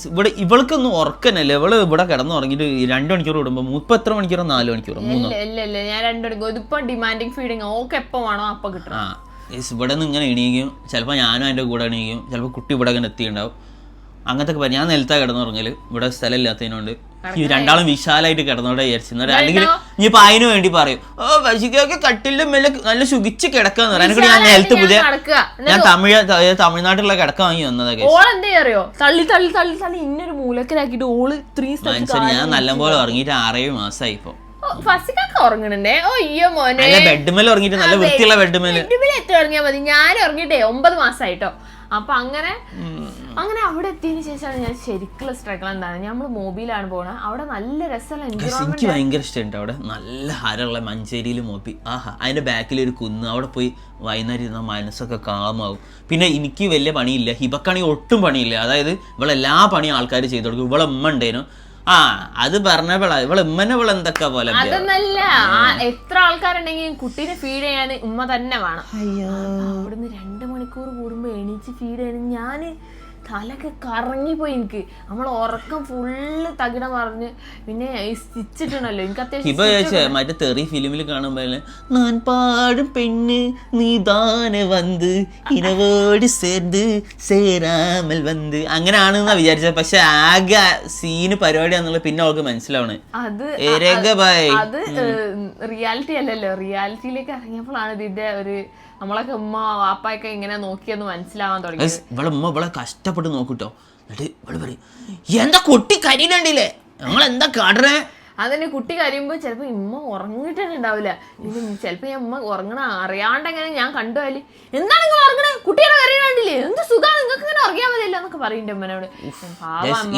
ഇവിടെ ഇവൾക്കൊന്നും ഉറക്കനല്ലേ, ഇവള് ഇവിടെ കിടന്നു ഉറങ്ങിയിട്ട് 2 മണിക്കൂർ കൂടുമ്പോ ഇപ്പൊ എത്ര മണിക്കൂറോ 4 മണിക്കൂറോ 3 ഞാൻ 2 മണിക്കൂർ ഇതിപ്പോ ഡിമാൻഡിങ് ഫീഡിങ് ഓക്കെ എപ്പോ വേണോ അപ്പൊ കിട്ടും. ഇവിടെ നിന്ന് ഇങ്ങനെ എണീക്കും, ചിലപ്പോൾ ഞാനും അതിൻ്റെ കൂടെ എണീക്കും, ചിലപ്പോൾ കുട്ടി ഇവിടെ ഇങ്ങനെ എത്തിയിട്ടുണ്ടാവും. അങ്ങനത്തെ ഒക്കെ ഞാൻ നിലത്താ കിടന്നുറങ്ങല്, ഇവിടെ സ്ഥലം ഇല്ലാത്തതിനോണ്ട്. ഈ രണ്ടാളും വിശാലായിട്ട് കിടന്നോടെ വിചാരിച്ചു. അല്ലെങ്കിൽ ഇനിയിപ്പോ അതിനു വേണ്ടി പറയും ഓ ബസിക്കൊക്കെ കട്ടിലിന്റെ മേലെ നല്ല സുഖിച്ച് കിടക്കാന്ന് പറയാൻ. ഞാൻ നിലത്ത് പുതിയ ഞാൻ തമിഴ്നാട്ടിലുള്ള കിടക്ക വാങ്ങി വന്നതൊക്കെ. അറിയോ തള്ളി തള്ളി തള്ളി തള്ളി ഇന്നൊരു മൂലക്കിലാക്കിട്ട് ഓള് ഞാൻ നല്ലപോലെ ഉറങ്ങിയിട്ട് 6 മാസമായി ഇപ്പൊ. ഉറങ്ങണേ. ഓ അയ്യോ മോനെ, ബെഡ്മേൽ ഉറങ്ങിയിട്ട് നല്ല വൃത്തിയുള്ള ബെഡ്മേൽ എത്ര ഉറങ്ങിയാ മതി. ഞാൻ ഉറങ്ങിയിട്ടേ 9 മാസമായിട്ടോ. അപ്പൊ അങ്ങനെ അവിടെ എത്തിയതിനു ശേഷമാണ് ഞാൻ ശരിക്കുള്ള സ്ട്രഗിൾ എന്താണ്. നമ്മൾ മൊബൈലാണ് പോണത്. അവിടെ നല്ല രസമുള്ള എനിക്ക് ഭയങ്കര ഇഷ്ടമുണ്ട്. അവിടെ നല്ല ഹരമുള്ള മഞ്ചേരിയിൽ മൊബി, ആഹാ അതിന്റെ ബാക്കിലൊരു കുന്ന്, അവിടെ പോയി വൈകുന്നേരം ഇരുന്ന മനസ്സൊക്കെ കാമാവും. പിന്നെ എനിക്ക് വലിയ പണിയില്ല, ഹിബക്കാണെങ്കിൽ ഒട്ടും പണിയില്ല. അതായത് ഇവിടെ എല്ലാ പണിയും ആൾക്കാർ ചെയ്തു കൊടുക്കും. ഇവിടെ ഉമ്മ ഉണ്ടേനു. അത് പറഞ്ഞപ്പോഴാ ഇവിടെ ഉമ്മനെ ഇവിടെ എന്തൊക്കെ പോലെ. അതൊന്നല്ല, എത്ര ആൾക്കാരുണ്ടെങ്കിൽ കുട്ടീനെ ഫീഡ് ചെയ്യാൻ ഉമ്മ തന്നെ വേണം. അവിടുന്ന് 2 മണിക്കൂർ കൂടുമ്പോ എണീച്ച് ഫീഡ് ചെയ്യാൻ ഞാന് തലൊക്കെ കറങ്ങിപ്പോയി. എനിക്ക് നമ്മൾ ഉറക്കം ഫുള്ള് തകിട മറിഞ്ഞ്. പിന്നെ സ്റ്റിച്ചിട്ടുണ്ടല്ലോ എനിക്ക് അത്യാവശ്യം മറ്റേ തെറി ഫിലിമിൽ കാണുമ്പോ ഞാൻ പാടും പെണ്ണ് നീതാനെ വന്ന് ഇനവോട് ചേർന്ന് ചേരാമൽ വന്ന് അങ്ങനെയാണെന്നാ വിചാരിച്ചത്. പക്ഷെ ആകെ സീന് പരിപാടിയാന്നുള്ളത് പിന്നെ അവൾക്ക് മനസ്സിലാവണേ. അത് റിയാലിറ്റി അല്ലല്ലോ. റിയാലിറ്റിയിലേക്ക് ഇറങ്ങിയപ്പോഴാണ് ഇതിന്റെ ഒരു നമ്മളൊക്കെ ഉമ്മ വാപ്പായൊക്കെ ഇങ്ങനെ നോക്കിയെന്ന് മനസ്സിലാവാൻ തുടങ്ങി. ഇവളെ കഷ്ടപ്പെട്ട് നോക്കൂട്ടോ. എന്നിട്ട് ഇവള് പറയും എന്താ കുട്ടി കരിയിലുണ്ടില്ലേ, ഞങ്ങൾ എന്താ കാടണേ. അതിന് കുട്ടി കരിയുമ്പോ ചിലപ്പോ ഉമ്മ ഉറങ്ങിട്ടന്നെ ഉണ്ടാവില്ല. ചിലപ്പോ ഞാൻ ഉമ്മ ഉറങ്ങണ അറിയാണ്ട് എങ്ങനെ ഞാൻ കണ്ടുപോയാല് എന്താണ് നിങ്ങൾ ഉറങ്ങണേ, കുട്ടിയുടെ കരയണ്ടില്ലേ, എന്ത് സുഖമാണ് നിങ്ങൾക്ക് ഇങ്ങനെ ഉറങ്ങിയാൽ മതിയല്ലോ എന്നൊക്കെ പറയും എന്റെ അമ്മനോട്.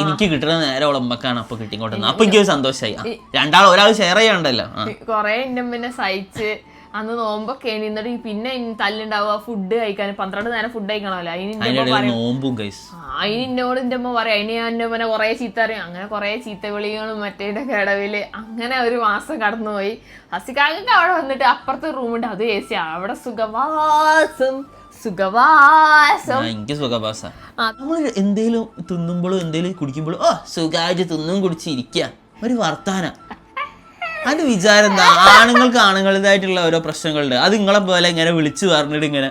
എനിക്ക് കിട്ടുന്ന നേരെ ഉളമ്പക്കാണ് അപ്പൊ കിട്ടിക്കോട്ടെ. അപ്പൊ എനിക്ക് സന്തോഷമായി. ഒരാൾ ഷെയർ ചെയ്യാണ്ടല്ലോ. കൊറേ എന്റെ അമ്മനെ സഹിച്ച് അന്ന് നോമ്പൊക്കെ എന്നിട്ട് പിന്നെ തല്ലുണ്ടാവുക ഫുഡ് കഴിക്കാൻ 12 നേരം ഫുഡ് കഴിക്കണമല്ലോ. അതിനോട് എന്റെ അമ്മ പറയാം. അതിന് ഞാൻ എന്റെ അമ്മനെ കുറെ ചീത്ത അറിയാം. അങ്ങനെ കുറെ ചീത്ത വിളികളും മറ്റേ കിടവില് അങ്ങനെ ഒരു മാസം കടന്നുപോയി. ഹസിക്കാക്കൊക്കെ അവിടെ വന്നിട്ട് അപ്പുറത്തെ റൂമുണ്ട്, അത് AC അവിടെ സുഖവാസം സുഖവാസം. എനിക്ക് സുഖവാസം. നമ്മൾ എന്തേലും തിന്നുമ്പോഴും എന്തേലും കുടിക്കുമ്പോഴും സുഖമായിട്ട് തിന്നും കുടിച്ചിരിക്കുക ഒരു വർത്താനം. അത് വിചാരം എന്താ, ആണുങ്ങൾക്ക് ആണുങ്ങളുടേതായിട്ടുള്ള ഓരോ പ്രശ്നങ്ങളുണ്ട്. അത് നിങ്ങളെ പോലെ ഇങ്ങനെ വിളിച്ചു പറഞ്ഞിട്ട് ഇങ്ങനെ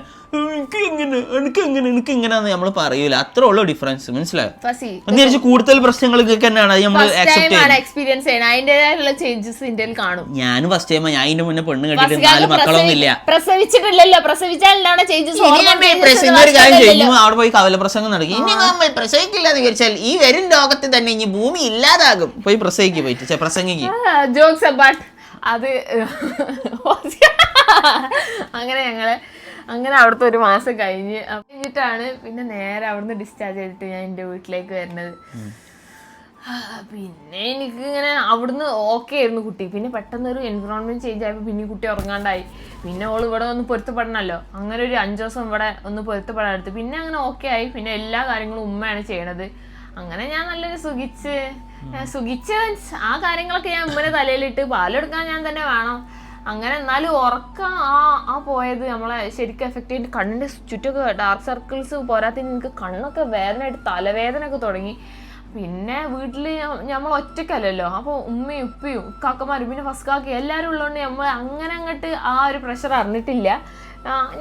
എനിക്കിങ്ങനെ നമ്മൾ പറയൂല. അത്ര ഉള്ളൂ ഡിഫറൻസ്. മനസ്സിലായോ? കൂടുതൽ പ്രശ്നങ്ങൾ തന്നെയാണ് ഞാനും ഫസ്റ്റ് ടൈം. ഞാൻ ഇതിന്റെ മുന്നേ പെണ്ണ് കെട്ടിട്ട് 4 മക്കളൊന്നും ഇല്ല. പ്രസവിച്ചിട്ടില്ലല്ലോ. പ്രസവിച്ചാലാണ് ചേഞ്ചസ്. അവിടെ പോയി കവല പ്രസംഗം നടക്കും. ഇനി നമ്മൾ പ്രസവിക്കില്ല എന്ന് വിചാരിച്ചാൽ ഈ വരും ലോകത്തിൽ തന്നെ ഇനി ഭൂമി ഇല്ലാതാകും. പോയി പ്രസവിക്ക്, പോയിട്ട് പ്രസംഗിക്ക്. ജോക്സ് അബൌട്ട് അത്. അങ്ങനെ അവിടുത്തെ ഒരു മാസം കഴിഞ്ഞിട്ടാണ് പിന്നെ നേരെ അവിടുന്ന് ഡിസ്ചാർജ് ചെയ്തിട്ട് ഞാൻ എൻ്റെ വീട്ടിലേക്ക് വരുന്നത്. പിന്നെ എനിക്ക് ഇങ്ങനെ അവിടുന്ന് ഓക്കെ ആയിരുന്നു കുട്ടി. പിന്നെ പെട്ടെന്നൊരു എൻവിറോൺമെന്റ് ചേഞ്ച് ആയപ്പോൾ പിന്നെ കുട്ടി ഉറങ്ങാണ്ടായി. പിന്നെ ഓൾ ഇവിടെ ഒന്ന് പൊരുത്തപ്പെടണമല്ലോ. അങ്ങനെ ഒരു 5 ദിവസം ഇവിടെ ഒന്ന് പൊരുത്തപ്പെടാൻ എടുത്ത് പിന്നെ അങ്ങനെ ഓക്കെ ആയി. പിന്നെ എല്ലാ കാര്യങ്ങളും ഉമ്മയാണ് ചെയ്യണത്. അങ്ങനെ ഞാൻ നല്ലൊരു സുഖിച്ച് ആ കാര്യങ്ങളൊക്കെ ഞാൻ ഉമ്മനെ തലയിലിട്ട് പാലെടുക്കാൻ ഞാൻ തന്നെ വേണം. അങ്ങനെ എന്നാലും ഉറക്കം പോയത് നമ്മളെ ശരിക്കും എഫക്ട് ചെയ്തിട്ട് കണ്ണിൻ്റെ ചുറ്റൊക്കെ ഡാർക്ക് സർക്കിൾസ് പോരാത്തിന് എനിക്ക് കണ്ണൊക്കെ വേദനയായിട്ട് തലവേദന ഒക്കെ തുടങ്ങി. പിന്നെ വീട്ടിൽ നമ്മൾ ഒറ്റക്കല്ലല്ലോ. അപ്പോൾ ഉമ്മയും ഉപ്പയും കാക്കമാരും പിന്നെ ഫസ്കാക്കി എല്ലാവരും ഉള്ളതുകൊണ്ട് നമ്മൾ അങ്ങനെ അങ്ങോട്ട് ആ ഒരു പ്രഷർ അറിഞ്ഞിട്ടില്ല.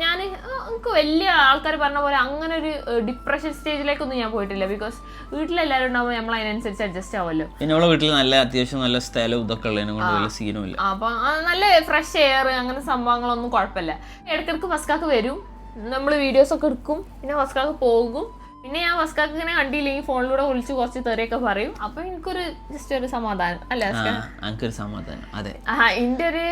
ഞാൻ എനിക്ക് വലിയ ആൾക്കാർ പറഞ്ഞ പോലെ അങ്ങനെ ഒരു ഡിപ്രഷൻ സ്റ്റേജിലേക്കൊന്നും ഞാൻ പോയിട്ടില്ല. ബിക്കോസ് വീട്ടിലെല്ലാവരും ഉണ്ടാവുമ്പോൾ നമ്മൾ അതിനനുസരിച്ച് അഡ്ജസ്റ്റ് ആവുമല്ലോ. പിന്നെ വീട്ടിൽ നല്ല അത്യാവശ്യം നല്ല സ്ഥലവും ഇതൊക്കെ ഉള്ളതിനെ അപ്പൊ നല്ല ഫ്രഷ് എയർ അങ്ങനെ സംഭവങ്ങളൊന്നും കുഴപ്പമില്ല. ഇടയ്ക്കിടയ്ക്ക് ഫസ്കാക്ക് വരും, നമ്മൾ വീഡിയോസ് ഒക്കെ എടുക്കും, പിന്നെ ഫസ്കാക്ക് പോകും. പിന്നെ ഞാൻ ഫസ്കാക്ക് ഇങ്ങനെ കണ്ടില്ലെങ്കിൽ ഫോണിലൂടെ വിളിച്ച് കുറച്ച് തെറിയൊക്കെ പറയും. അപ്പൊ എനിക്കൊരു ജസ്റ്റ് ഒരു സമാധാനം അല്ലേ? എനിക്കൊരു സമാധാനം. അതെ, എന്റെ ഒരു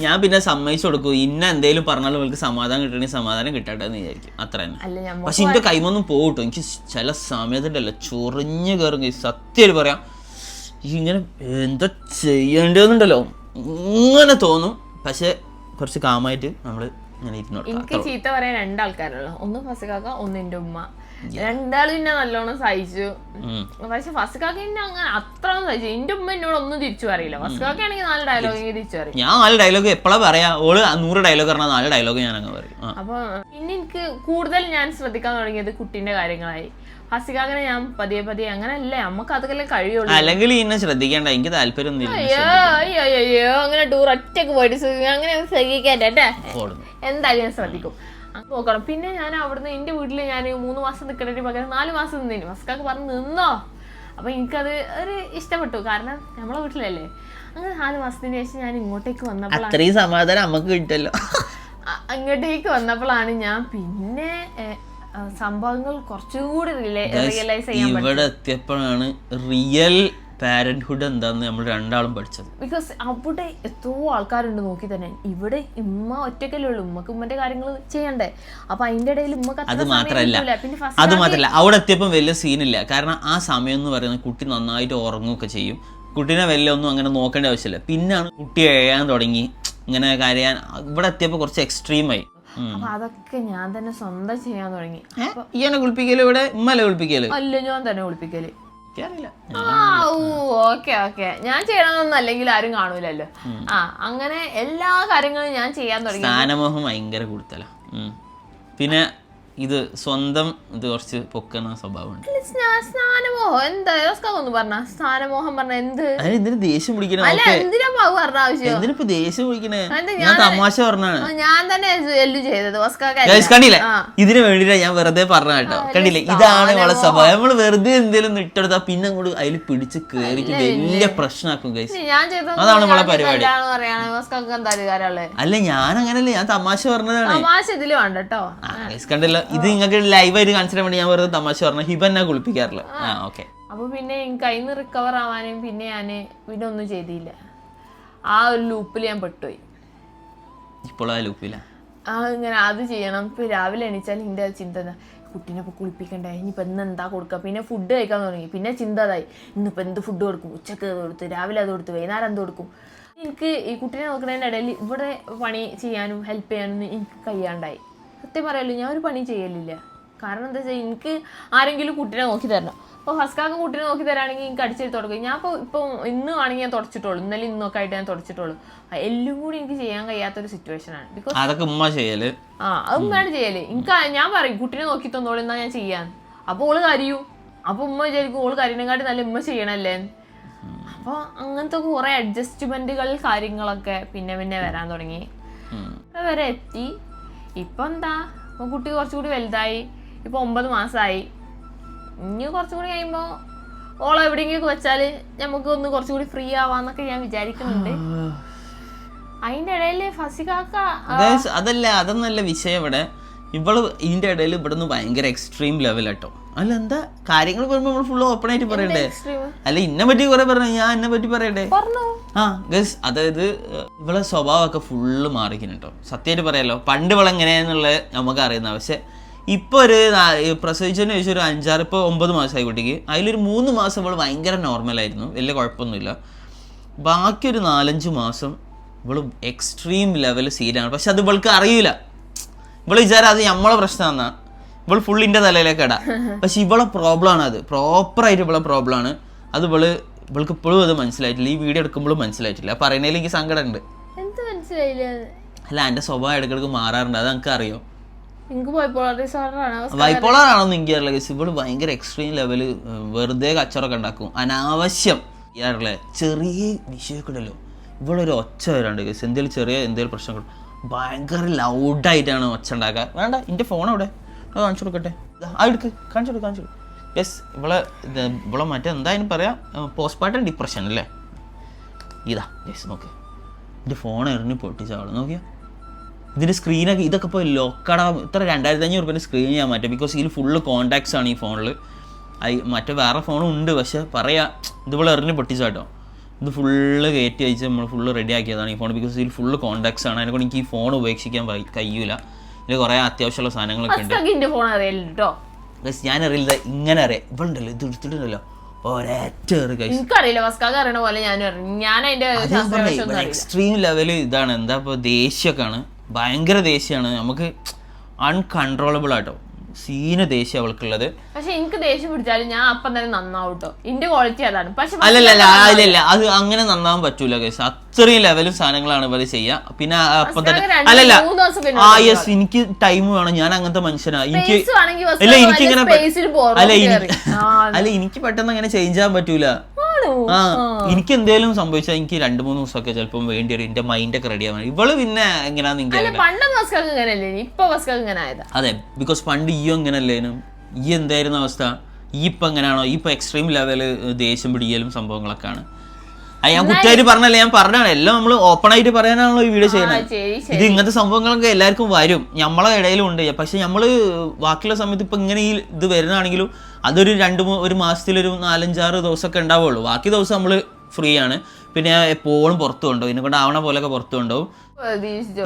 ഞാൻ പിന്നെ സമ്മതിച്ചു കൊടുക്കും. ഇന്ന എന്തേലും പറഞ്ഞാലും അവൾക്ക് സമാധാനം കിട്ടണമെങ്കിൽ സമാധാനം കിട്ടട്ടെ എന്ന് വിചാരിക്കും. അത്ര തന്നെ. പക്ഷെ എന്റെ കൈമൊന്നും പോകട്ടോ. എനിക്ക് ചില സമയത്തുണ്ടല്ലോ ചൊറിഞ്ഞു കയറും. സത്യം പറയാം, ഇങ്ങനെ എന്താ ചെയ്യേണ്ടതെന്നുണ്ടല്ലോ ഇങ്ങനെ തോന്നും. പക്ഷെ കുറച്ച് കാമായിട്ട് നമ്മള് എനിക്ക് ചീത്ത പറയാൻ 2 ആൾക്കാരുള്ളൂ. ഒന്ന് ഫസ്കാക്ക, ഒന്ന് എന്റെ ഉമ്മ. 2 ആളും എന്നെ നല്ലോണം സഹിച്ചു. പക്ഷെ ഫസ്കാക്ക എന്നെ അങ്ങനെ അത്ര ഒന്നും സഹിച്ചു. എന്റെ ഉമ്മ എന്നോട് ഒന്നും തിരിച്ചു പറയില്ല. ഫസ്കാക്ക ആണെങ്കിൽ 4 ഡയലോഗ് തിരിച്ചു പറയും. ഞാൻ 4 ഡയലോഗ് എപ്പോഴാ പറയാ? ഓള് 100 ഡയലോഗ് പറഞ്ഞാൽ 4 ഡയലോഗ് ഞാൻ അങ്ങ് പറയും. അപ്പൊ പിന്നെ എനിക്ക് കൂടുതൽ ഞാൻ ശ്രദ്ധിക്കാൻ തുടങ്ങിയത് കുട്ടീന്റെ കാര്യങ്ങളായി. ഫസികാക്കനെ ഞാൻ പതിയെ പതിയെ അങ്ങനെയല്ലേ നമുക്ക് അതൊക്കെ കഴിയുള്ളൂ. അല്ലെങ്കിൽ ഇന്നെ ശ്രദ്ധിക്കേണ്ട, എനിക്ക് താല്പര്യം അയ്യോ അങ്ങനെ ടൂർ ഒറ്റക്ക് പോയിട്ട് അങ്ങനെ ശ്രദ്ധിക്കേണ്ടേ, എന്തായാലും ഞാൻ ശ്രദ്ധിക്കും. നോക്കണം. പിന്നെ ഞാൻ അവിടുന്ന് എന്റെ വീട്ടില് ഞാൻ 3 മാസം നിൽക്കണതിന് പകരം 4 മാസം നിന്നേന്. ഫസ്കാക്ക് പറഞ്ഞ് നിന്നോ. അപ്പൊ എനിക്കത് ഒരു ഇഷ്ടപ്പെട്ടു, കാരണം നമ്മളെ വീട്ടിലല്ലേ. അങ്ങനെ 4 മാസത്തിന് ശേഷം ഞാൻ ഇങ്ങോട്ടേക്ക് വന്നപ്പോഴാണ് അത്രയും സമാധാനം നമുക്ക് കിട്ടല്ലോ. ഇങ്ങോട്ടേക്ക് വന്നപ്പോഴാണ് ഞാൻ പിന്നെ സംഭവങ്ങൾ കുറച്ചുകൂടി റിയലൈസ് ചെയ്യാൻ പറ്റും. ഇവിടെ എത്തിയപ്പോഴാണ് റിയൽ പാരന്റ്ഹുഡ് എന്താന്ന് നമ്മൾ രണ്ടാളും പഠിച്ചത്. ബിക്കോസ് അവിടെ എത്രയോ ആൾക്കാരുണ്ട് നോക്കി തന്നെ. ഇവിടെ ഉമ്മ ഒറ്റക്കല്ലേ ഉള്ളൂ, ഉമ്മക്ക് ഉമ്മന്റെ കാര്യങ്ങൾ ചെയ്യണ്ടേ. അപ്പൊ അതിന്റെ ഇടയിൽ ഉമ്മക്ക് അത് മാത്രല്ല അവിടെ എത്തിയപ്പോൾ വലിയ സീനില്ല. കാരണം ആ സമയം എന്ന് പറയുന്നത് കുട്ടി നന്നായിട്ട് ഉറങ്ങുകയൊക്കെ ചെയ്യും. കുട്ടീനെ വലിയ ഒന്നും അങ്ങനെ നോക്കേണ്ട ആവശ്യമില്ല. പിന്നാണ് കുട്ടി എഴയാൻ തുടങ്ങി, ഇങ്ങനെ കരയാൻ. ഇവിടെ എത്തിയപ്പോൾ കുറച്ച് എക്സ്ട്രീമായി. അപ്പൊ അതൊക്കെ ഞാൻ തന്നെ സ്വന്തം ചെയ്യാൻ തുടങ്ങി. ഈയനെ കുളിപ്പിക്കല് ഇവിടെ ഉമ്മല്ലേ കുളിപ്പിക്കല്? അല്ല, ഞാൻ തന്നെ കുളിപ്പിക്കല്. ഓക്കെ ഞാൻ ചെയ്യണമെന്നൊന്നും അല്ലെങ്കിൽ ആരും കാണൂലല്ലോ. അങ്ങനെ എല്ലാ കാര്യങ്ങളും ഞാൻ ചെയ്യാൻ തുടങ്ങി. സ്ഥാനമോഹം ഭയങ്കര കൂടുതലാ. പിന്നെ ഇത് സ്വന്തം ഇത് കുറച്ച് പൊക്കുന്ന സ്വഭാവമുണ്ട്. സ്ഥാനമോഹം എന്താ ഒന്ന് പറഞ്ഞ? സ്ഥാനമോഹം പറഞ്ഞ എന്ത്? എന്തിനു ദേഷ്യം പിടിക്കണേ? എന്തിനാ പറഞ്ഞ ആവശ്യം? എന്തിനിപ്പോ ദേഷ്യം പിടിക്കണേ? ഞാൻ തമാശ പറഞ്ഞാണ്. ഞാൻ തന്നെ എല്ലാം ചെയ്തത്. കണ്ടില്ലേ, ഇതിന് വേണ്ടിട്ടാ ഞാൻ വെറുതെ പറഞ്ഞ കേട്ടോ. കണ്ടില്ലേ, ഇതാണ് അവളെ സ്വഭാവം. നമ്മള് വെറുതെ എന്തെങ്കിലും ഇട്ടെടുത്താ പിന്നെ അങ്ങോട്ട് അതിൽ പിടിച്ച് കേറിട്ട് വലിയ പ്രശ്നമാക്കും ഗൈസ്. അതാണ് നമ്മളെ പരിപാടി. അല്ല, ഞാൻ അങ്ങനല്ലേ, ഞാൻ തമാശ പറഞ്ഞതാണ്. തമാശ ഇതില് വേണ്ട കേട്ടോ. കണ്ടല്ലോ, ഇത് നിങ്ങൾക്ക് ലൈവായിട്ട് കാണിച്ചിട്ട് വേണ്ടി ഞാൻ വെറുതെ തമാശ പറഞ്ഞു. ഹിബന്നെ കുളിപ്പിക്കാറില്ല. അപ്പൊ പിന്നെ എനിക്ക് അതിന്ന് റിക്കവർ ആവാനും പിന്നെ ഞാന് പിന്നെ ഒന്നും ചെയ്തില്ല. ആ ഒരു ലൂപ്പിൽ ഞാൻ പെട്ടുപോയി. ഇപ്പോൾ ആ ലൂപ്പില്ല. ഇങ്ങനെ അത് ചെയ്യണം. ഇപ്പൊ രാവിലെ എണീച്ചാൽ എന്റെ ചിന്ത കുട്ടീനെ ഇപ്പൊ കുളിപ്പിക്കണ്ടേ, ഇനിയിപ്പോ ഇന്ന് എന്താ കൊടുക്കുക. പിന്നെ ഫുഡ് കഴിക്കാൻ തുടങ്ങി. പിന്നെ ചിന്തതായി, ഇന്നിപ്പോ എന്ത് ഫുഡ് കൊടുക്കും, ഉച്ചക്ക് അത് കൊടുത്ത്, രാവിലെ അത് കൊടുത്ത്, വൈകുന്നേരം എന്ത് കൊടുക്കും. എനിക്ക് ഈ കുട്ടീനെ നോക്കുന്നതിന്റെ ഇടയിൽ ഇവിടെ പണി ചെയ്യാനും ഹെൽപ്പ് ചെയ്യാനും എനിക്ക് കഴിയാണ്ടായി. സത്യം പറയാലോ, ഞാൻ ഒരു പണി ചെയ്യലില്ല. കാരണം എന്താ വെച്ചാൽ എനിക്ക് ആരെങ്കിലും കുട്ടീനെ നോക്കി തരണം. അപ്പോൾ ഫസ്കാക്ക് കുട്ടീനെ നോക്കി തരാണെങ്കിൽ എനിക്ക് അടിച്ചെടുത്ത് തുടങ്ങും. ഞാൻ ഇപ്പോൾ ഇന്ന് ആണെങ്കിൽ ഞാൻ തുടച്ചിട്ടുള്ളൂ, ഇന്നലെ ഇന്നൊക്കെ ആയിട്ട് ഞാൻ തുടച്ചിട്ടുള്ളൂ. എല്ലാം കൂടി എനിക്ക് ചെയ്യാൻ കഴിയാത്തൊരു സിറ്റുവേഷനാണ്. ബിക്കോസ് അതൊക്കെ ഉമ്മ ചെയ്യല്. അത് ഉമ്മയാണ് ചെയ്യല്. എനിക്ക് ഞാൻ പറയും കുട്ടീനെ നോക്കി തന്നോളൂ എന്നാ ഞാൻ ചെയ്യാൻ. അപ്പോൾ ഓള് കരയൂ. അപ്പോൾ ഉമ്മ വിചാരിക്കും ഓള് കരീനെക്കാട്ടി നല്ല ഉമ്മ ചെയ്യണല്ലേ. അപ്പോൾ അങ്ങനത്തെ കുറെ അഡ്ജസ്റ്റ്മെന്റുകൾ കാര്യങ്ങളൊക്കെ പിന്നെ പിന്നെ വരാൻ തുടങ്ങി. വരെ എത്തി. ഇപ്പൊ എന്താ, ഇപ്പൊ കുട്ടി കുറച്ചുകൂടി വലുതായി. ഇപ്പൊ 9 മാസമായി. ഇനി കുറച്ചുകൂടി കഴിയുമ്പോ ഓളെ എവിടെയെങ്കിലും വെച്ചാല് നമുക്ക് ഒന്ന് കുറച്ചുകൂടി ഫ്രീ ആവാന്നൊക്കെ ഞാൻ വിചാരിക്കുന്നുണ്ട്. അതിന്റെ ഇടയില് ഫസികാക്ക അതൊന്നല്ല വിഷയം. ഇവിടെ ഇവള് ഇതിന്റെ ഇടയിൽ ഇവിടുന്ന് ഭയങ്കര എക്സ്ട്രീം ലെവൽ കേട്ടോ. അല്ല, എന്താ കാര്യങ്ങൾ പറയുമ്പോ നമ്മള് ഫുള്ള് ഓപ്പൺ ആയിട്ട് പറയണ്ടേ? അല്ല, ഇന്നെ പറ്റി കുറെ പറഞ്ഞു, ഞാൻ എന്നെ പറ്റി പറയണ്ടേ? ഗസ്, അതായത് ഇവളെ സ്വഭാവമൊക്കെ ഫുള്ള് മാറിക്കുന്നു കേട്ടോ. സത്യമായിട്ട് പറയാലോ, പണ്ട് ഇവളെ എങ്ങനെയാന്നുള്ളത് നമുക്ക് അറിയുന്ന. പക്ഷെ ഇപ്പൊ ഒരു പ്രസവിച്ചതിന് ശേഷം ഒരു 5-6 ഇപ്പോൾ 9 മാസമായി കുട്ടിക്ക്. അതിലൊരു 3 മാസം ഇവള് ഭയങ്കര നോർമലായിരുന്നു, വലിയ കുഴപ്പമൊന്നുമില്ല. ബാക്കി ഒരു 4-5 മാസം ഇവള് എക്സ്ട്രീം ലെവൽ സീനാണ്. പക്ഷെ അത് ഇവൾക്ക് അറിയില്ല. ഇവള് വിചാരം അത് നമ്മളെ പ്രശ്നം എന്നാ. ഇവള് ഫുള്ളിന്റെ തലയിലേക്ക് ഇടാം. പക്ഷെ ഇവളെ പ്രോബ്ലം ആണ് അത്. പ്രോപ്പറായിട്ട് ഇവളെ പ്രോബ്ലം ആണ് അത്. ഇവൾക്ക് ഇപ്പോഴും അത് മനസ്സിലായിട്ടില്ല. ഈ വീഡിയോ എടുക്കുമ്പോഴും മനസ്സിലായിട്ടില്ല. പറയുന്നതിൽ എനിക്ക് സങ്കടം ഉണ്ട്. അല്ല, എന്റെ സ്വഭാവം ഇടയ്ക്കിടയ്ക്ക് മാറാറുണ്ട്. അത് എനിക്ക് അറിയോ? ബൈപ്പോളർ ആണോന്ന് എനിക്ക് അറിയില്ല. ഇവള് ഭയങ്കര എക്സ്ട്രീം ലെവല് വെറുതെ കച്ചറൊക്കെ ഉണ്ടാക്കും, അനാവശ്യം ചെയ്യാറില്ല. ചെറിയ വിഷയമൊക്കെ ഉണ്ടല്ലോ, ഇവളൊരു ഒച്ച വരാണ്ട് എന്തെങ്കിലും പ്രശ്നങ്ങൾ ഭയങ്കര ലൗഡായിട്ടാണ് ഒച്ച ഉണ്ടാക്കുക. വേണ്ട, എൻ്റെ ഫോൺ അവിടെ കാണിച്ചു കൊടുക്കട്ടെ. എടുക്ക്, കാണിച്ചു. യെസ്, ഇവളെ മറ്റെന്തായാലും പറയാം, പോസ്റ്റ്മോർട്ടം ഡിപ്രഷൻ അല്ലേ. ഇതാ യെസ്, നോക്ക്, എൻ്റെ ഫോൺ എറിഞ്ഞ് പൊട്ടിച്ചാവള് നോക്കിയാ. ഇതിൻ്റെ സ്ക്രീനൊക്കെ ഇതൊക്കെ ഇപ്പോൾ ലോക്കടാ. ഇത്ര 2500 രൂപേൻ്റെ സ്ക്രീൻ ചെയ്യാൻ പറ്റും. ബിക്കോസ് ഇതിൽ ഫുള്ള് കോൺടാക്ട്സ് ആണ് ഈ ഫോണിൽ. മറ്റേ വേറെ ഫോണും ഉണ്ട്, പക്ഷെ പറയാം ഇതുപോലെ എറിഞ്ഞ് പൊട്ടിച്ചാട്ടോ. ഇത് ഫുള്ള് കയറ്റി അയച്ച് നമ്മൾ ഫുള്ള് റെഡി ആക്കിയതാണ് ഈ ഫോൺ. ബിക്കോസ് ഇതിൽ ഫുള്ള് കോൺടാക്ട്സ് ആണ്. അതിനെക്കൊണ്ട് എനിക്ക് ഈ ഫോൺ ഉപേക്ഷിക്കാൻ കഴിയൂല. ഇതിൽ കുറേ അത്യാവശ്യമുള്ള സാധനങ്ങളൊക്കെ ഉണ്ട്. ഞാൻ അറിയില്ല, ഇങ്ങനെ അറിയാം. ഇവളുണ്ടല്ലോ, ഇത് എടുത്തിട്ടുണ്ടല്ലോ എക്സ്ട്രീം ലെവല് ഇതാണ്. എന്താ ഇപ്പോൾ ദേഷ്യമൊക്കെയാണ്, ഭയങ്കര ദേഷ്യമാണ് നമുക്ക്, അൺകൺട്രോളബിൾ ആട്ടോ. സീന ദേഷ്യം അവൾക്കുള്ളത്. പക്ഷെ എനിക്ക് ദേഷ്യം പിടിച്ചാലും ഞാൻ അപ്പം തന്നെ നന്നാവൂട്ടോ, എന്റെ ക്വാളിറ്റി അതാണ്. പക്ഷെ അല്ലല്ല അത് അങ്ങനെ നന്നാവാൻ പറ്റൂല ഗൈസ്. അത്രയും ലെവലും സാധനങ്ങളാണ് ഇവര് ചെയ്യാ. പിന്നെ അപ്പം തന്നെ അല്ലല്ല യെസ് എനിക്ക് ടൈം വേണം, ഞാൻ അങ്ങനത്തെ മനുഷ്യനാണ്. എനിക്കിങ്ങനെ എനിക്ക് പെട്ടെന്ന് അങ്ങനെ ചേഞ്ച് ആവാൻ പറ്റൂല. എനിക്ക് എന്തേലും സംഭവിച്ചാൽ എനിക്ക് 2-3 ദിവസമൊക്കെ ചിലപ്പോൾ വേണ്ടി വരും എന്റെ മൈൻഡ് ഒക്കെ റെഡി ആവാൻ. ഇവള് പിന്നെ എങ്ങനെയാന്ന് അതെ, ബിക്കോസ് പണ്ട് ഈ എങ്ങനെയല്ലേനും ഈ എന്തായിരുന്നു അവസ്ഥ, ഈ ഇപ്പൊ എങ്ങനെയാണോ, ഈ ഇപ്പൊ എക്സ്ട്രീം ലെവല് ദേഷ്യം പിടിക്കലും സംഭവങ്ങളൊക്കെയാണ്. ഞാൻ കുറ്റമായിട്ട് പറഞ്ഞല്ലേ, ഞാൻ പറഞ്ഞാണ് എല്ലാം നമ്മൾ ഓപ്പൺ ആയിട്ട് പറയാനാണല്ലോ ഈ വീഡിയോ ചെയ്യുന്നത്. ഇത് ഇങ്ങനത്തെ സംഭവങ്ങളൊക്കെ എല്ലാവർക്കും വരും, നമ്മളെ ഇടയിലും ഉണ്ട്. പക്ഷെ നമ്മള് ബാക്കിയുള്ള സമയത്ത് ഇപ്പൊ ഇങ്ങനെ ഈ ഇത് വരുന്നതാണെങ്കിലും അതൊരു 1 മാസത്തിലൊരു 4-5-6 ദിവസമൊക്കെ ഉണ്ടാവുള്ളൂ. ബാക്കി ദിവസം നമ്മള് ഫ്രീ ആണ്. പിന്നെ എപ്പോഴും പുറത്തു കൊണ്ടുപോകും, ഇതിനെ കൊണ്ട് ആവണ പോലെയൊക്കെ പുറത്തു കൊണ്ടുപോകും.